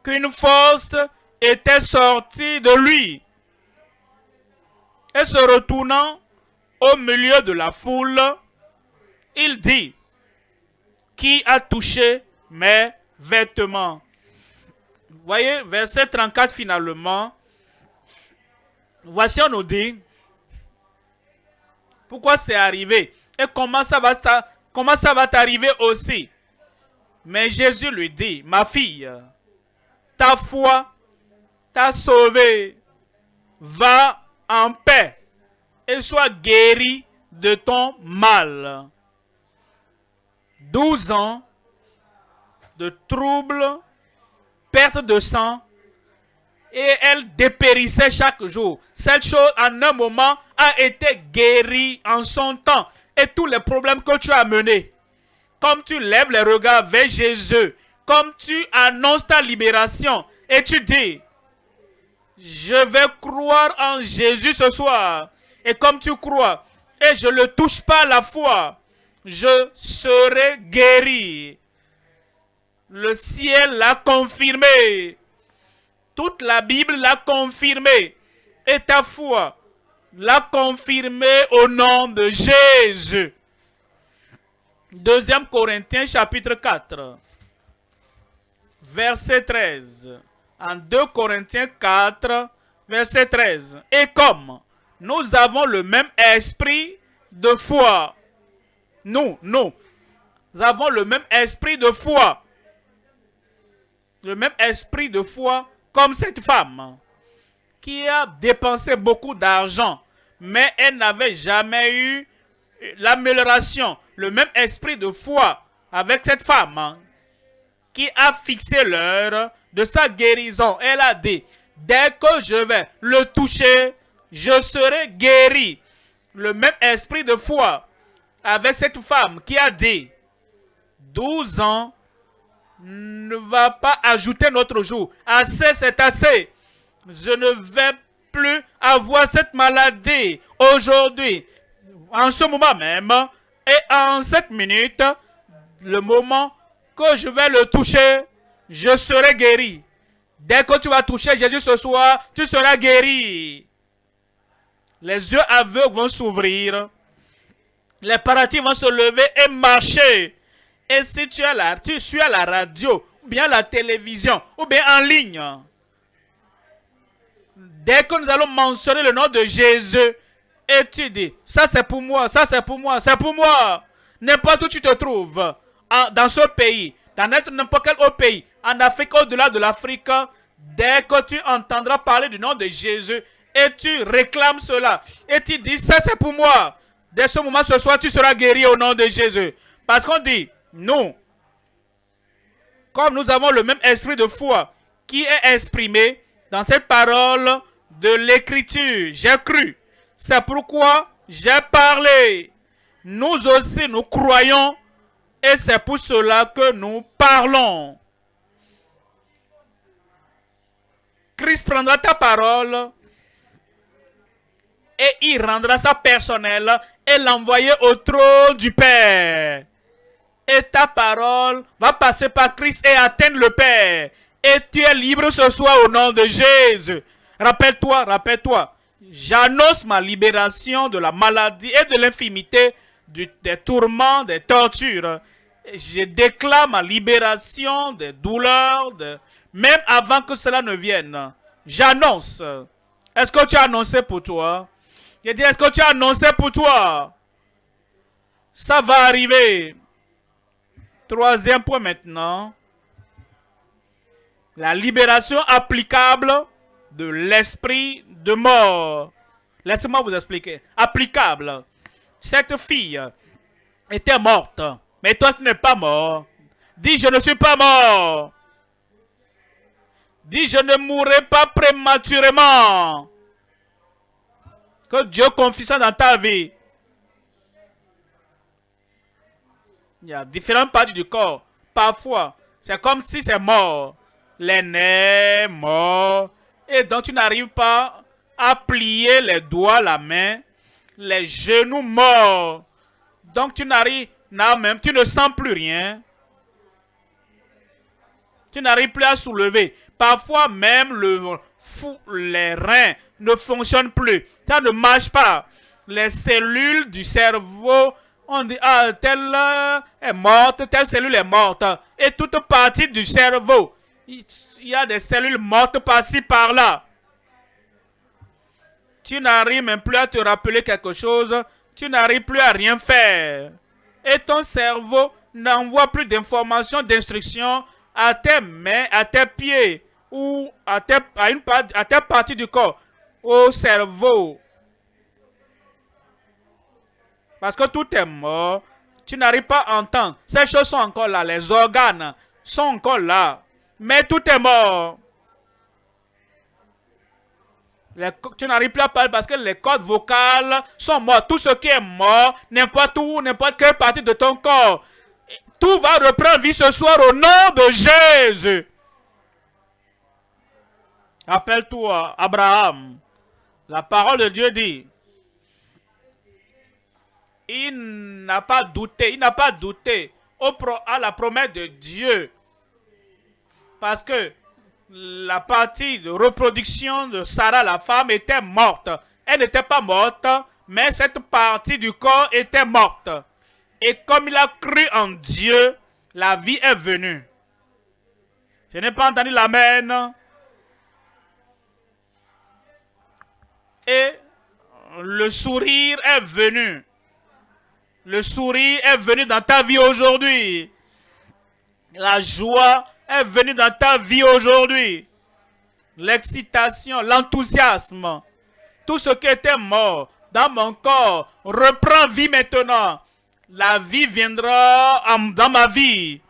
[SPEAKER 1] qu'une force était sortie de lui. Et se retournant au milieu de la foule, il dit, qui a touché mes vêtements? Vous voyez, verset 34 finalement. Voici, on nous dit pourquoi c'est arrivé et comment ça va t'arriver aussi. Mais Jésus lui dit, ma fille, ta foi t'a sauvée. Va en paix et sois guérie de ton mal. 12 ans de troubles, perte de sang, et elle dépérissait chaque jour. Cette chose, en un moment, a été guérie en son temps. Et tous les problèmes que tu as menés, comme tu lèves les regards vers Jésus, comme tu annonces ta libération, et tu dis, je vais croire en Jésus ce soir. Et comme tu crois, et je ne le touche pas à la foi, je serai guéri. Le ciel l'a confirmé. Toute la Bible l'a confirmé. Et ta foi l'a confirmé au nom de Jésus. 2 Corinthiens chapitre 4. Verset 13. En 2 Corinthiens 4, verset 13. Et comme nous avons le même esprit de foi. Nous avons le même esprit de foi. Le même esprit de foi comme cette femme qui a dépensé beaucoup d'argent, mais elle n'avait jamais eu l'amélioration. Le même esprit de foi avec cette femme qui a fixé l'heure de sa guérison. Elle a dit, dès que je vais le toucher, je serai guéri. Le même esprit de foi avec cette femme qui a dit, 12 ans ne va pas ajouter notre jour. Assez, c'est assez. Je ne vais plus avoir cette maladie aujourd'hui, en ce moment même, et en cette minute, le moment que je vais le toucher, je serai guéri. Dès que tu vas toucher Jésus ce soir, tu seras guéri. Les yeux aveugles vont s'ouvrir. Les paralytiques vont se lever et marcher. Et si tu suis à la radio, ou bien à la télévision, ou bien en ligne, dès que nous allons mentionner le nom de Jésus, et tu dis, ça c'est pour moi, ça c'est pour moi, c'est pour moi. N'importe où tu te trouves, dans ce pays, dans n'importe quel autre pays, en Afrique, au-delà de l'Afrique, dès que tu entendras parler du nom de Jésus, et tu réclames cela, et tu dis, ça c'est pour moi. Dès ce moment, ce soir, tu seras guéri au nom de Jésus. Parce qu'on dit, nous, comme nous avons le même esprit de foi qui est exprimé dans cette parole de l'Écriture, j'ai cru. C'est pourquoi j'ai parlé. Nous aussi, nous croyons et c'est pour cela que nous parlons. Christ prendra ta parole et il rendra ça personnel et l'envoyer au trône du Père. Et ta parole va passer par Christ et atteindre le Père. Et tu es libre ce soir au nom de Jésus. Rappelle-toi, rappelle-toi. J'annonce ma libération de la maladie et de l'infimité, des tourments, des tortures. Je déclare ma libération des douleurs, même avant que cela ne vienne. J'annonce. Est-ce que tu as annoncé pour toi? Je dis, est-ce que tu as annoncé pour toi? Ça va arriver. Troisième point maintenant. La libération applicable de l'esprit de mort. Laissez-moi vous expliquer. Applicable. Cette fille était morte. Mais toi, tu n'es pas mort. Dis, je ne suis pas mort. Dis, je ne mourrai pas prématurément. Que Dieu confie ça dans ta vie. Il y a différentes parties du corps. Parfois, c'est comme si c'est mort. Les nerfs, morts. Et donc, tu n'arrives pas à plier les doigts, la main. Les genoux morts. Donc, tu n'arrives, même, tu ne sens plus rien. Tu n'arrives plus à soulever. Parfois, même les reins ne fonctionnent plus. Ça ne marche pas. Les cellules du cerveau, on dit, ah, telle est morte, telle cellule est morte. Et toute partie du cerveau, il y a des cellules mortes par-ci, par-là. Tu n'arrives même plus à te rappeler quelque chose. Tu n'arrives plus à rien faire. Et ton cerveau n'envoie plus d'informations, d'instructions à tes mains, à tes pieds ou à tes parties du corps, au cerveau. Parce que tout est mort. Tu n'arrives pas à entendre. Ces choses sont encore là. Les organes sont encore là. Mais tout est mort. Tu n'arrives plus à parler parce que les cordes vocales sont mortes. Tout ce qui est mort, n'importe où, n'importe quelle partie de ton corps. Tout va reprendre vie ce soir au nom de Jésus. Appelle-toi Abraham. La parole de Dieu dit, il n'a pas douté à la promesse de Dieu. Parce que la partie de reproduction de Sarah, la femme, était morte. Elle n'était pas morte, mais cette partie du corps était morte. Et comme il a cru en Dieu, la vie est venue. Je n'ai pas entendu l'amen. Et le sourire est venu. Le sourire est venu dans ta vie aujourd'hui. La joie est venue dans ta vie aujourd'hui. L'excitation, l'enthousiasme, tout ce qui était mort dans mon corps reprend vie maintenant. La vie viendra dans ma vie.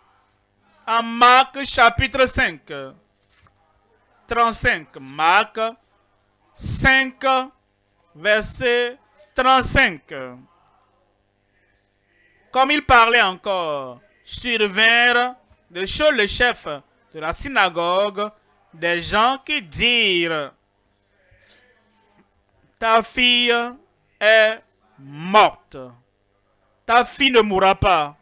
[SPEAKER 1] En Marc chapitre 5, 35. Marc 5, verset 35. Comme il parlait encore, survinrent de chez le chef de la synagogue des gens qui dirent, ta fille est morte. Ta fille ne mourra pas.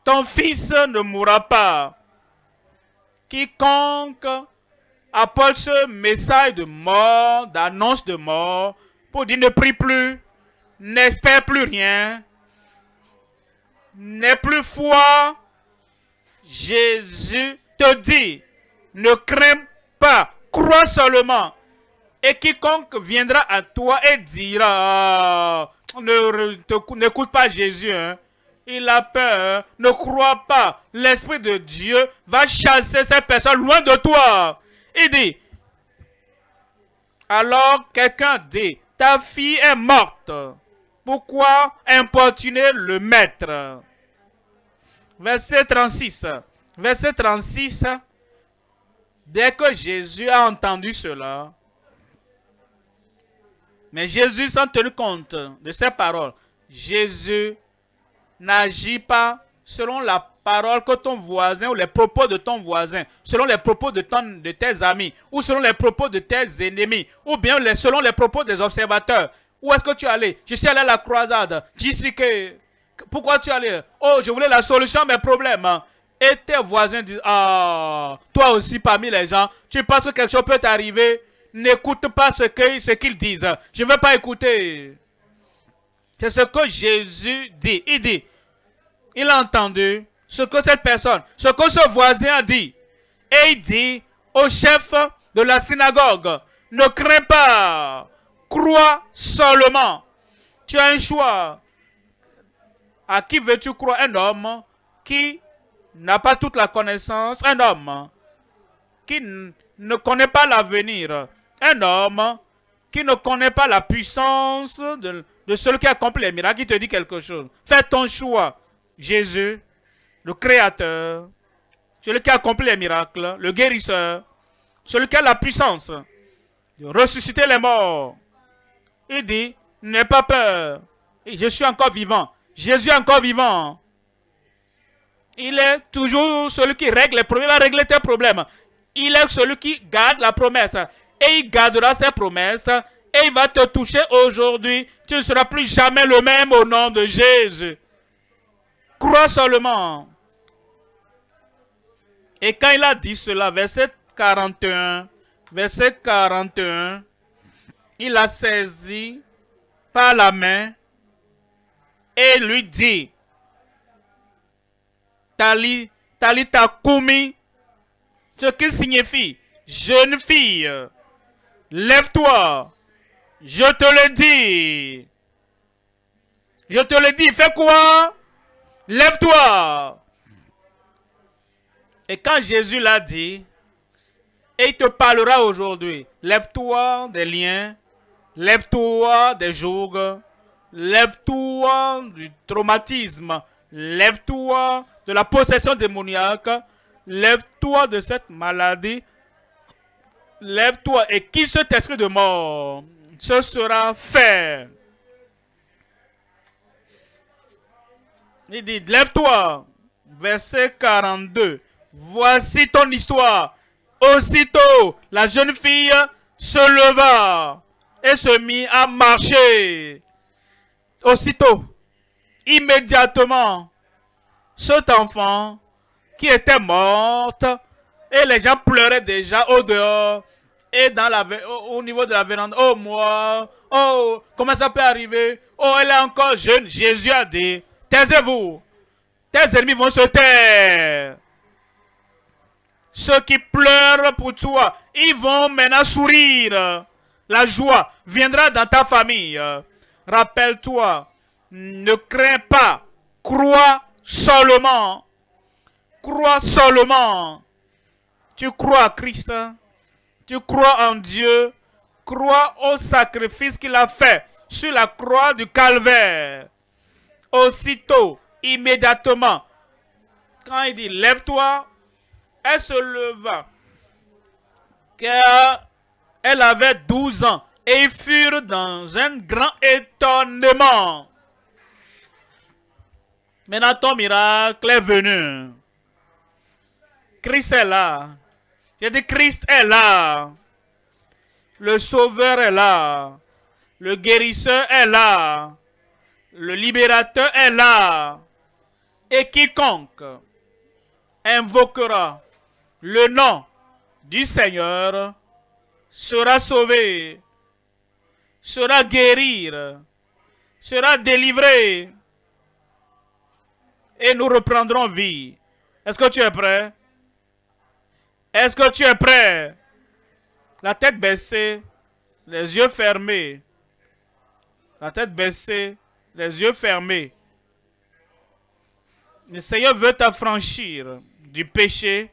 [SPEAKER 1] Ton fils ne mourra pas. Quiconque apporte ce message de mort, d'annonce de mort, pour dire ne prie plus, n'espère plus rien, n'aie plus foi, Jésus te dit, ne crains pas, crois seulement. Et quiconque viendra à toi et dira, n'écoute pas Jésus, hein. Il a peur, ne crois pas. L'Esprit de Dieu va chasser cette personne loin de toi. Il dit, alors quelqu'un dit, ta fille est morte. Pourquoi importuner le maître? Verset 36. Verset 36. Dès que Jésus a entendu cela, mais Jésus, sans tenir compte de ces paroles, Jésus n'agit pas selon la parole que ton voisin ou les propos de ton voisin, selon les propos de tes amis, ou selon les propos de tes ennemis, ou bien selon les propos des observateurs. Où est-ce que tu es allé? Je suis allé à la croisade. Pourquoi tu es allé? Oh, je voulais la solution à mes problèmes. Et tes voisins disent, ah, toi aussi parmi les gens, tu penses que quelque chose peut t'arriver? N'écoute pas ce qu'ils disent. Je ne veux pas écouter. C'est ce que Jésus dit. Il a entendu ce que cette personne, ce que ce voisin a dit. Et il dit au chef de la synagogue, ne crains pas, crois seulement. Tu as un choix. À qui veux-tu croire? Un homme qui n'a pas toute la connaissance, un homme qui ne connaît pas l'avenir, un homme qui ne connaît pas la puissance de celui qui accomplit les miracles, qui te dit quelque chose. Fais ton choix. Jésus, le Créateur, celui qui accomplit les miracles, le guérisseur, celui qui a la puissance de ressusciter les morts. Il dit, n'aie pas peur. Je suis encore vivant. Jésus est encore vivant. Il est toujours celui qui règle les problèmes. Il va régler tes problèmes. Il est celui qui garde la promesse. Et il gardera ses promesses. Et il va te toucher aujourd'hui. Tu ne seras plus jamais le même au nom de Jésus. Crois seulement. Et quand il a dit cela, verset 41, il a saisi par la main et lui dit, Talita Kumi, ce qui signifie, jeune fille, lève-toi, je te le dis. Je te le dis, fais quoi? Lève-toi. Et quand Jésus l'a dit, et il te parlera aujourd'hui, lève-toi des liens, lève-toi des jougs, lève-toi du traumatisme, lève-toi de la possession démoniaque, lève-toi de cette maladie, lève-toi et quitte cet esprit de mort, ce sera fait. Il dit, lève-toi, verset 42, voici ton histoire. Aussitôt, la jeune fille se leva et se mit à marcher. Aussitôt, immédiatement, cet enfant qui était morte, et les gens pleuraient déjà au dehors, et au niveau de la véranda. Oh moi, oh, comment ça peut arriver? Oh, elle est encore jeune. Jésus a dit, taisez-vous, tes ennemis vont se taire. Ceux qui pleurent pour toi, ils vont maintenant sourire. La joie viendra dans ta famille. Rappelle-toi, ne crains pas, crois seulement. Crois seulement. Tu crois à Christ, tu crois en Dieu, crois au sacrifice qu'il a fait sur la croix du calvaire. Aussitôt, immédiatement, quand il dit lève-toi, elle se leva, car elle avait 12 ans, et ils furent dans un grand étonnement. Maintenant, ton miracle est venu. Christ est là. J'ai dit, Christ est là. Le Sauveur est là. Le guérisseur est là. Le libérateur est là. Et quiconque invoquera le nom du Seigneur sera sauvé, sera guéri, sera délivré. Et nous reprendrons vie. Est-ce que tu es prêt? Est-ce que tu es prêt? La tête baissée, les yeux fermés. La tête baissée, les yeux fermés. Le Seigneur veut t'affranchir du péché,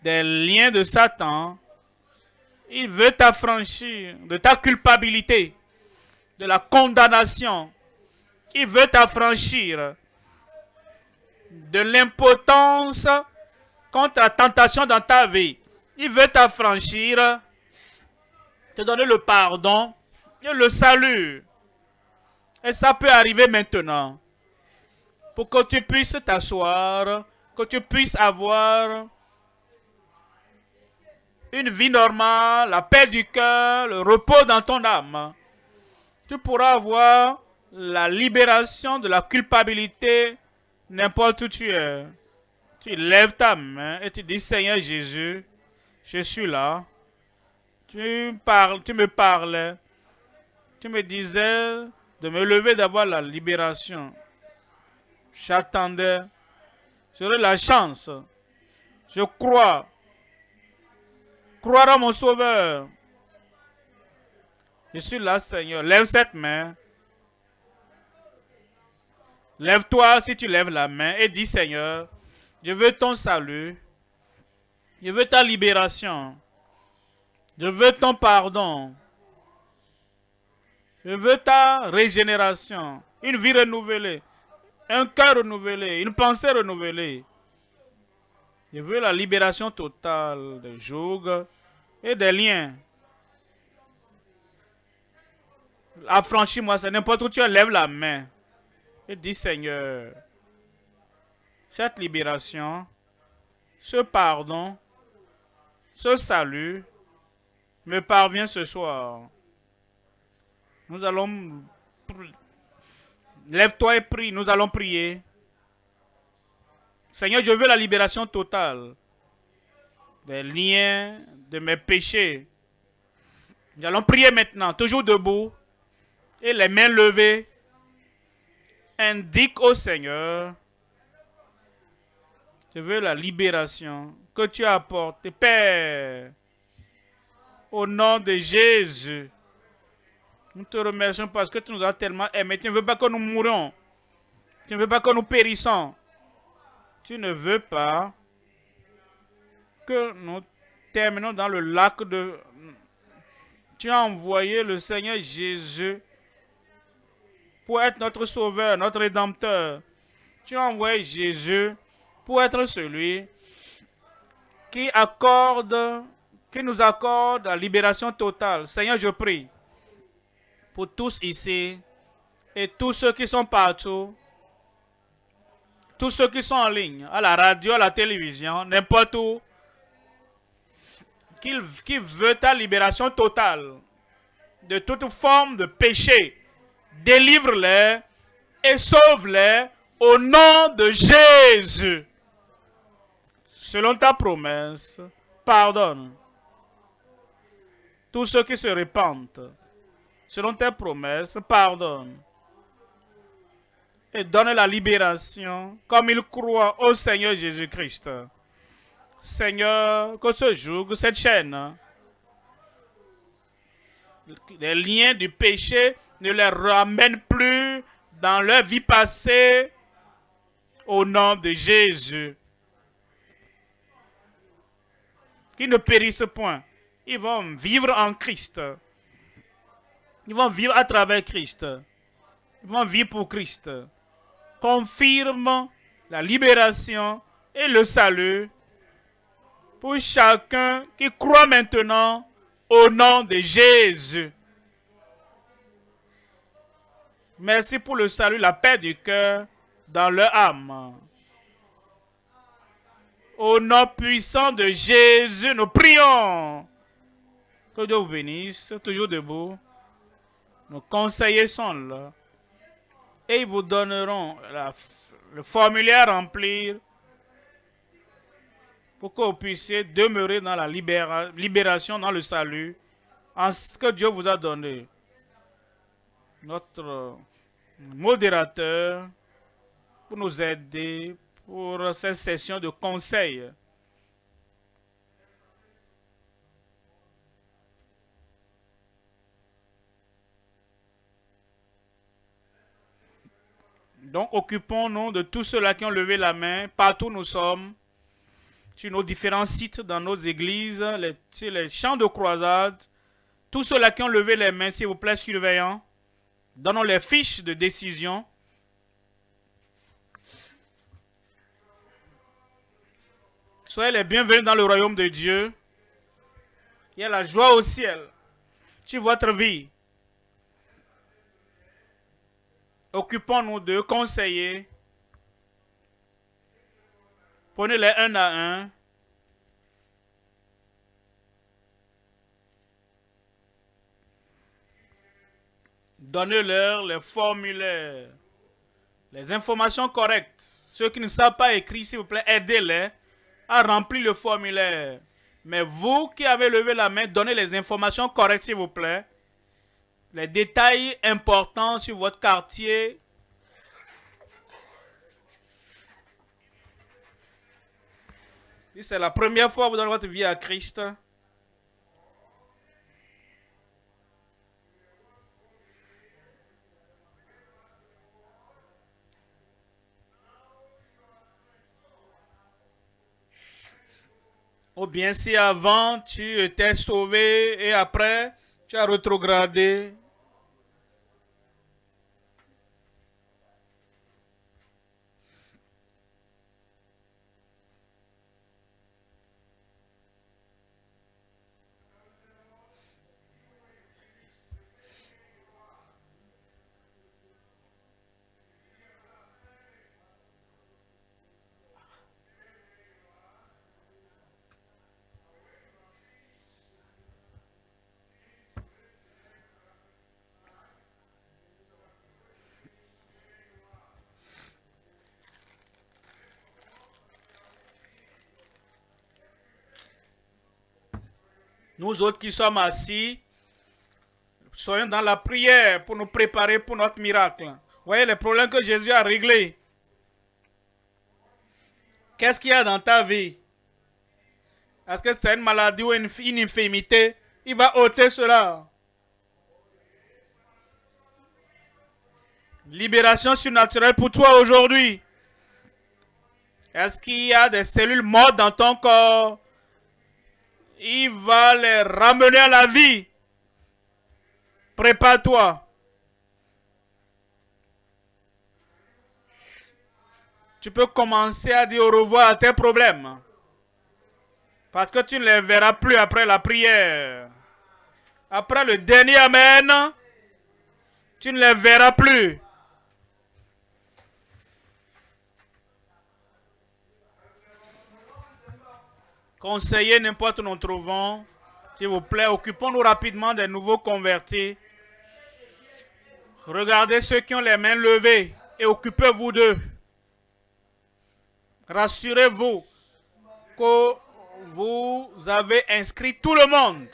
[SPEAKER 1] des liens de Satan. Il veut t'affranchir de ta culpabilité, de la condamnation. Il veut t'affranchir de l'impotence contre la tentation dans ta vie. Il veut t'affranchir, te donner le pardon et le salut. Et ça peut arriver maintenant. pour que tu puisses t'asseoir, que tu puisses avoir une vie normale, la paix du cœur, le repos dans ton âme. Tu pourras avoir la libération de la culpabilité n'importe où tu es. Tu lèves ta main et tu dis, Seigneur Jésus, je suis là. Tu me parlais. Tu me disais de me lever, d'avoir la libération. J'attendais. J'aurai la chance. Je crois. Croire à mon Sauveur. Je suis là, Seigneur. Lève cette main. Lève-toi si tu lèves la main et dis, Seigneur, je veux ton salut. Je veux ta libération. Je veux ton pardon. Je veux ta régénération. Une vie renouvelée. Un cœur renouvelé. Une pensée renouvelée. Je veux la libération totale des jougs et des liens. Affranchis-moi, c'est n'importe où tu lèves la main. Et dis, Seigneur, cette libération, ce pardon, ce salut me parvient ce soir. Nous allons... Lève-toi et prie, nous allons prier. Seigneur, je veux la libération totale des liens, de mes péchés. Nous allons prier maintenant, toujours debout, et les mains levées. Indique au Seigneur, je veux la libération que tu apportes, Père, au nom de Jésus. Nous te remercions parce que tu nous as tellement aimés. Tu ne veux pas que nous mourions. Tu ne veux pas que nous périssons. Tu ne veux pas que nous terminons dans le lac de... Tu as envoyé le Seigneur Jésus pour être notre sauveur, notre rédempteur. Tu as envoyé Jésus pour être celui qui nous accorde la libération totale. Seigneur, je prie pour tous ici et tous ceux qui sont partout, tous ceux qui sont en ligne, à la radio, à la télévision, n'importe où, qui veut ta libération totale de toute forme de péché. Délivre-les et sauve-les au nom de Jésus. Selon ta promesse, pardonne tous ceux qui se répandent. Selon tes promesses, pardonne. Et donne la libération comme ils croient au Seigneur Jésus-Christ. Seigneur, que ce jour, cette chaîne, les liens du péché ne les ramènent plus dans leur vie passée au nom de Jésus. Qu'ils ne périssent point. Ils vont vivre en Christ. Ils vont vivre à travers Christ. Ils vont vivre pour Christ. Confirme la libération et le salut pour chacun qui croit maintenant au nom de Jésus. Merci pour le salut, la paix du cœur dans leur âme. Au nom puissant de Jésus, nous prions. Que Dieu vous bénisse, toujours debout. Nos conseillers sont là. Et ils vous donneront le formulaire à remplir pour que vous puissiez demeurer dans la libération, dans le salut, en ce que Dieu vous a donné. Notre modérateur pour nous aider pour cette session de conseil. Donc, occupons-nous de tous ceux-là qui ont levé la main, partout où nous sommes, sur nos différents sites, dans nos églises, les champs de croisade. Tous ceux-là qui ont levé les mains, s'il vous plaît, surveillants, donnons les fiches de décision. Soyez les bienvenus dans le royaume de Dieu. Il y a la joie au ciel sur votre vie. Occupons-nous de conseiller Prenez-les un à un. Donnez-leur les formulaires, les informations correctes. Ceux qui ne savent pas écrire, s'il vous plaît, aidez-les à remplir le formulaire. Mais vous qui avez levé la main, donnez les informations correctes, s'il vous plaît. Les détails importants sur votre quartier. Si c'est la première fois que vous donnez votre vie à Christ, ou bien si avant tu étais sauvé et après tu as rétrogradé. Nous autres qui sommes assis, soyons dans la prière pour nous préparer pour notre miracle. Voyez les problèmes que Jésus a réglés. Qu'est-ce qu'il y a dans ta vie? Est-ce que c'est une maladie ou une infirmité? Il va ôter cela. Libération surnaturelle pour toi aujourd'hui. Est-ce qu'il y a des cellules mortes dans ton corps? Il va les ramener à la vie. Prépare-toi. Tu peux commencer à dire au revoir à tes problèmes. Parce que tu ne les verras plus après la prière. Après le dernier Amen, tu ne les verras plus. Conseillers, n'importe où nous trouvons, s'il vous plaît, occupons-nous rapidement des nouveaux convertis. Regardez ceux qui ont les mains levées et occupez-vous d'eux. Rassurez-vous que vous avez inscrit tout le monde.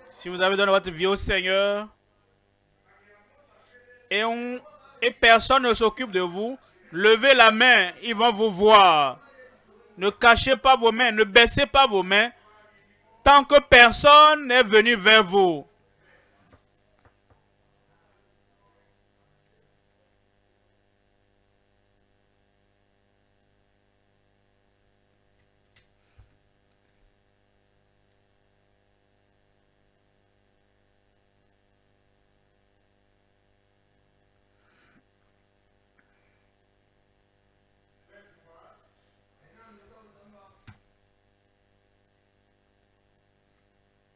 [SPEAKER 1] Si vous avez donné votre vie au Seigneur et personne ne s'occupe de vous, levez la main, ils vont vous voir. Ne cachez pas vos mains, ne baissez pas vos mains tant que personne n'est venu vers vous.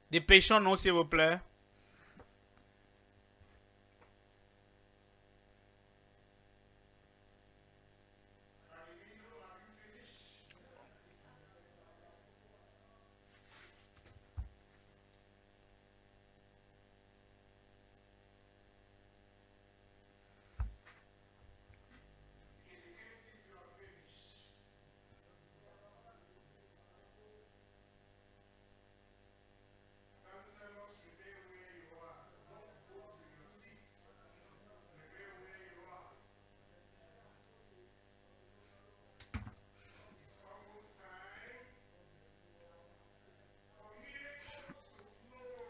[SPEAKER 1] Dépêchons-nous, s'il vous plaît.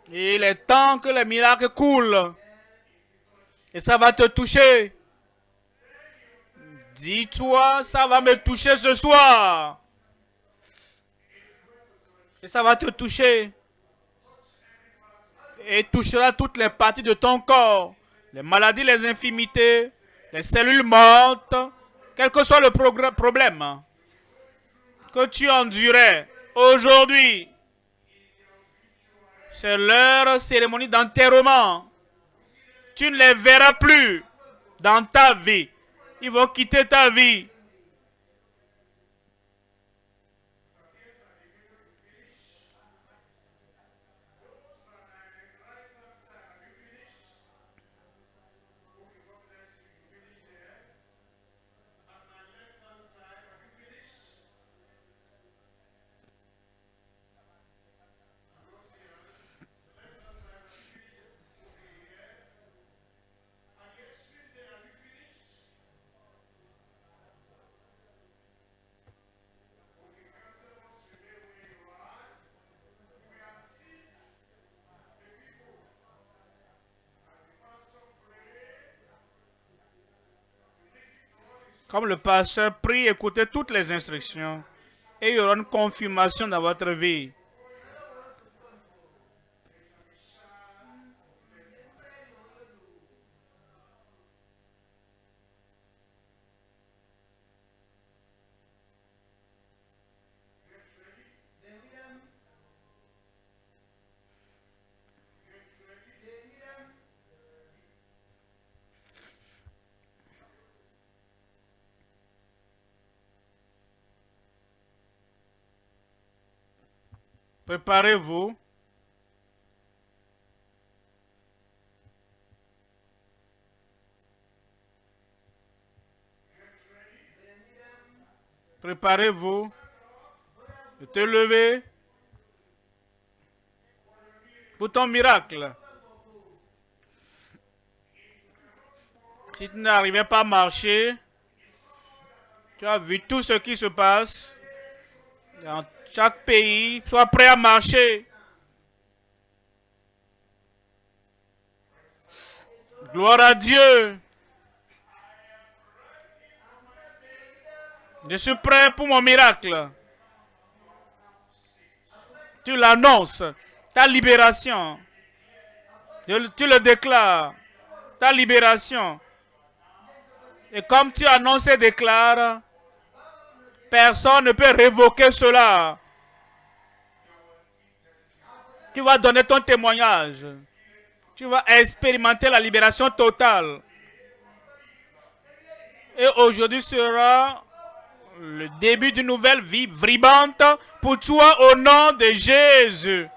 [SPEAKER 1] Il est temps que les miracles coulent. Et ça va te toucher. Dis-toi, ça va me toucher ce soir. Et ça va te toucher. Et touchera toutes les parties de ton corps. Les maladies, les infirmités, les cellules mortes. Quel que soit le problème. que tu endurais aujourd'hui. C'est leur cérémonie d'enterrement. Tu ne les verras plus dans ta vie. Ils vont quitter ta vie. Comme le pasteur prie, écoutez toutes les instructions et il y aura une confirmation dans votre vie. Préparez-vous. Préparez-vous de te lever pour ton miracle. Si tu n'arrivais pas à marcher, tu as vu tout ce qui se passe dans chaque pays, sois prêt à marcher. Gloire à Dieu. Je suis prêt pour mon miracle. Tu l'annonces, ta libération. Tu le déclares, ta libération. Et comme tu annonces et déclares, personne ne peut révoquer cela. Tu vas donner ton témoignage. Tu vas expérimenter la libération totale. Et aujourd'hui sera le début d'une nouvelle vie vibrante pour toi au nom de Jésus.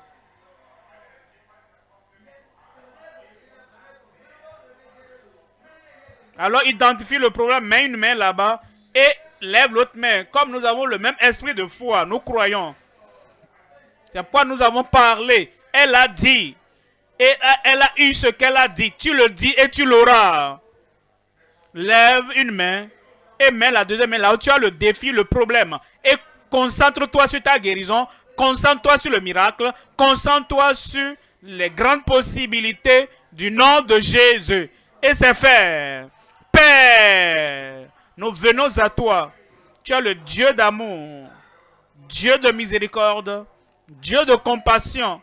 [SPEAKER 1] Alors identifie le problème, mets une main là-bas et lève l'autre main. Comme nous avons le même esprit de foi, nous croyons. C'est pourquoi nous avons parlé. Elle a dit. Et elle a eu ce qu'elle a dit. Tu le dis et tu l'auras. Lève une main et mets la deuxième main là où tu as le défi, le problème. Et concentre-toi sur ta guérison. Concentre-toi sur le miracle. Concentre-toi sur les grandes possibilités du nom de Jésus. Et c'est fait. Père, nous venons à toi. Tu es le Dieu d'amour, Dieu de miséricorde, Dieu de compassion.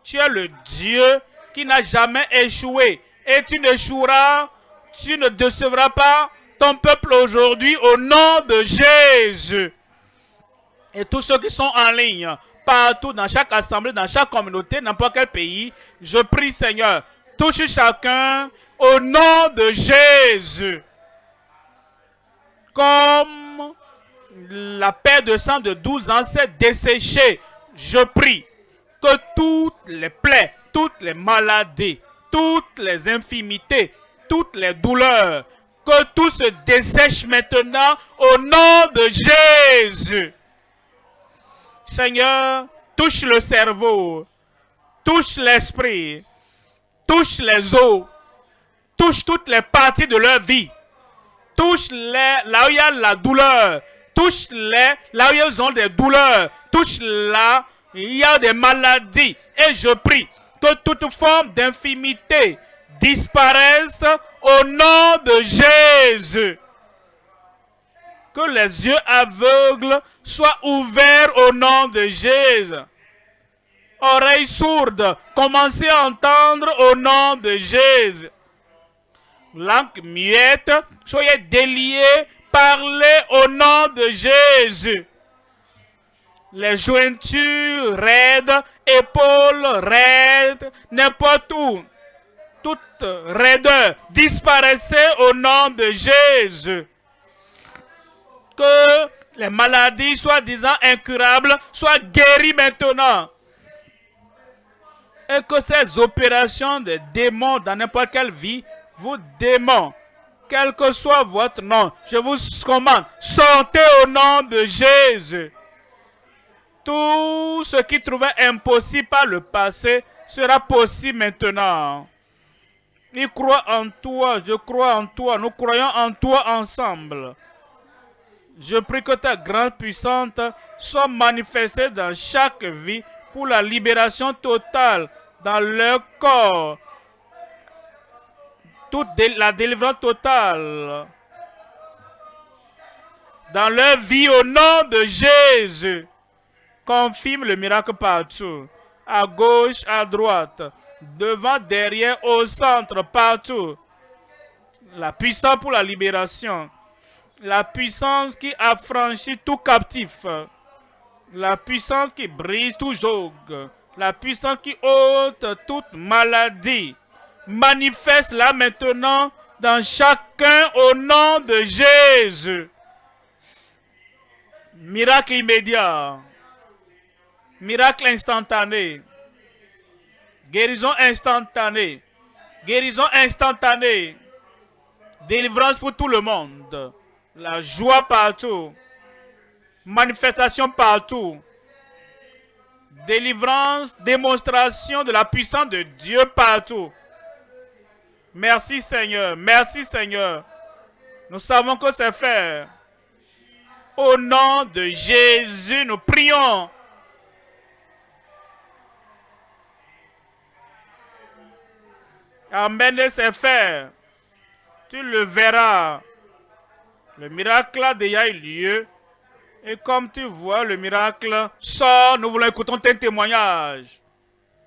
[SPEAKER 1] Tu es le Dieu qui n'a jamais échoué. Et tu n'échoueras, tu ne décevras pas ton peuple aujourd'hui au nom de Jésus. Et tous ceux qui sont en ligne, partout, dans chaque assemblée, dans chaque communauté, n'importe quel pays, je prie Seigneur, touche chacun au nom de Jésus. Comme la paix de sang de 12 ans s'est desséchée, je prie que toutes les plaies, toutes les maladies, toutes les infirmités, toutes les douleurs, que tout se dessèche maintenant au nom de Jésus. Seigneur, touche le cerveau, touche l'esprit, touche les os, touche toutes les parties de leur vie, touche là où il y a la douleur, touche là où ils ont des douleurs, touche là où il y a des maladies. Et je prie que toute forme d'infirmité disparaisse au nom de Jésus. Que les yeux aveugles soient ouverts au nom de Jésus. Oreilles sourdes, commencez à entendre au nom de Jésus. Langue muette, soyez déliés, parlez au nom de Jésus. les jointures raides, épaules raides, n'importe où. Toute raideur disparaissait au nom de Jésus. Que les maladies soi-disant incurables soient guéries maintenant. Et que ces opérations de démons dans n'importe quelle vie, vous démons, quel que soit votre nom, je vous commande, sortez au nom de Jésus. Tout ce qui trouvait impossible par le passé sera possible maintenant. Il croit en toi, je crois en toi, nous croyons en toi ensemble. Je prie que ta grande puissance soit manifestée dans chaque vie pour la libération totale dans leur corps. La délivrance totale dans leur vie au nom de Jésus. Confirme le miracle partout. À gauche, à droite, devant, derrière, au centre, partout. La puissance pour la libération. La puissance qui affranchit tout captif. La puissance qui brise tout joug. La puissance qui ôte toute maladie. Manifeste là maintenant dans chacun au nom de Jésus. Miracle immédiat. Miracle instantané. Guérison instantanée. Guérison instantanée. Délivrance pour tout le monde. La joie partout. Manifestation partout. Délivrance, démonstration de la puissance de Dieu partout. Merci Seigneur. Merci Seigneur. Nous savons que c'est fait. Au nom de Jésus, nous prions. Amen, c'est fait. Tu le verras. Le miracle a déjà eu lieu. Et comme tu vois, le miracle sort. Nous voulons écouter ton témoignage.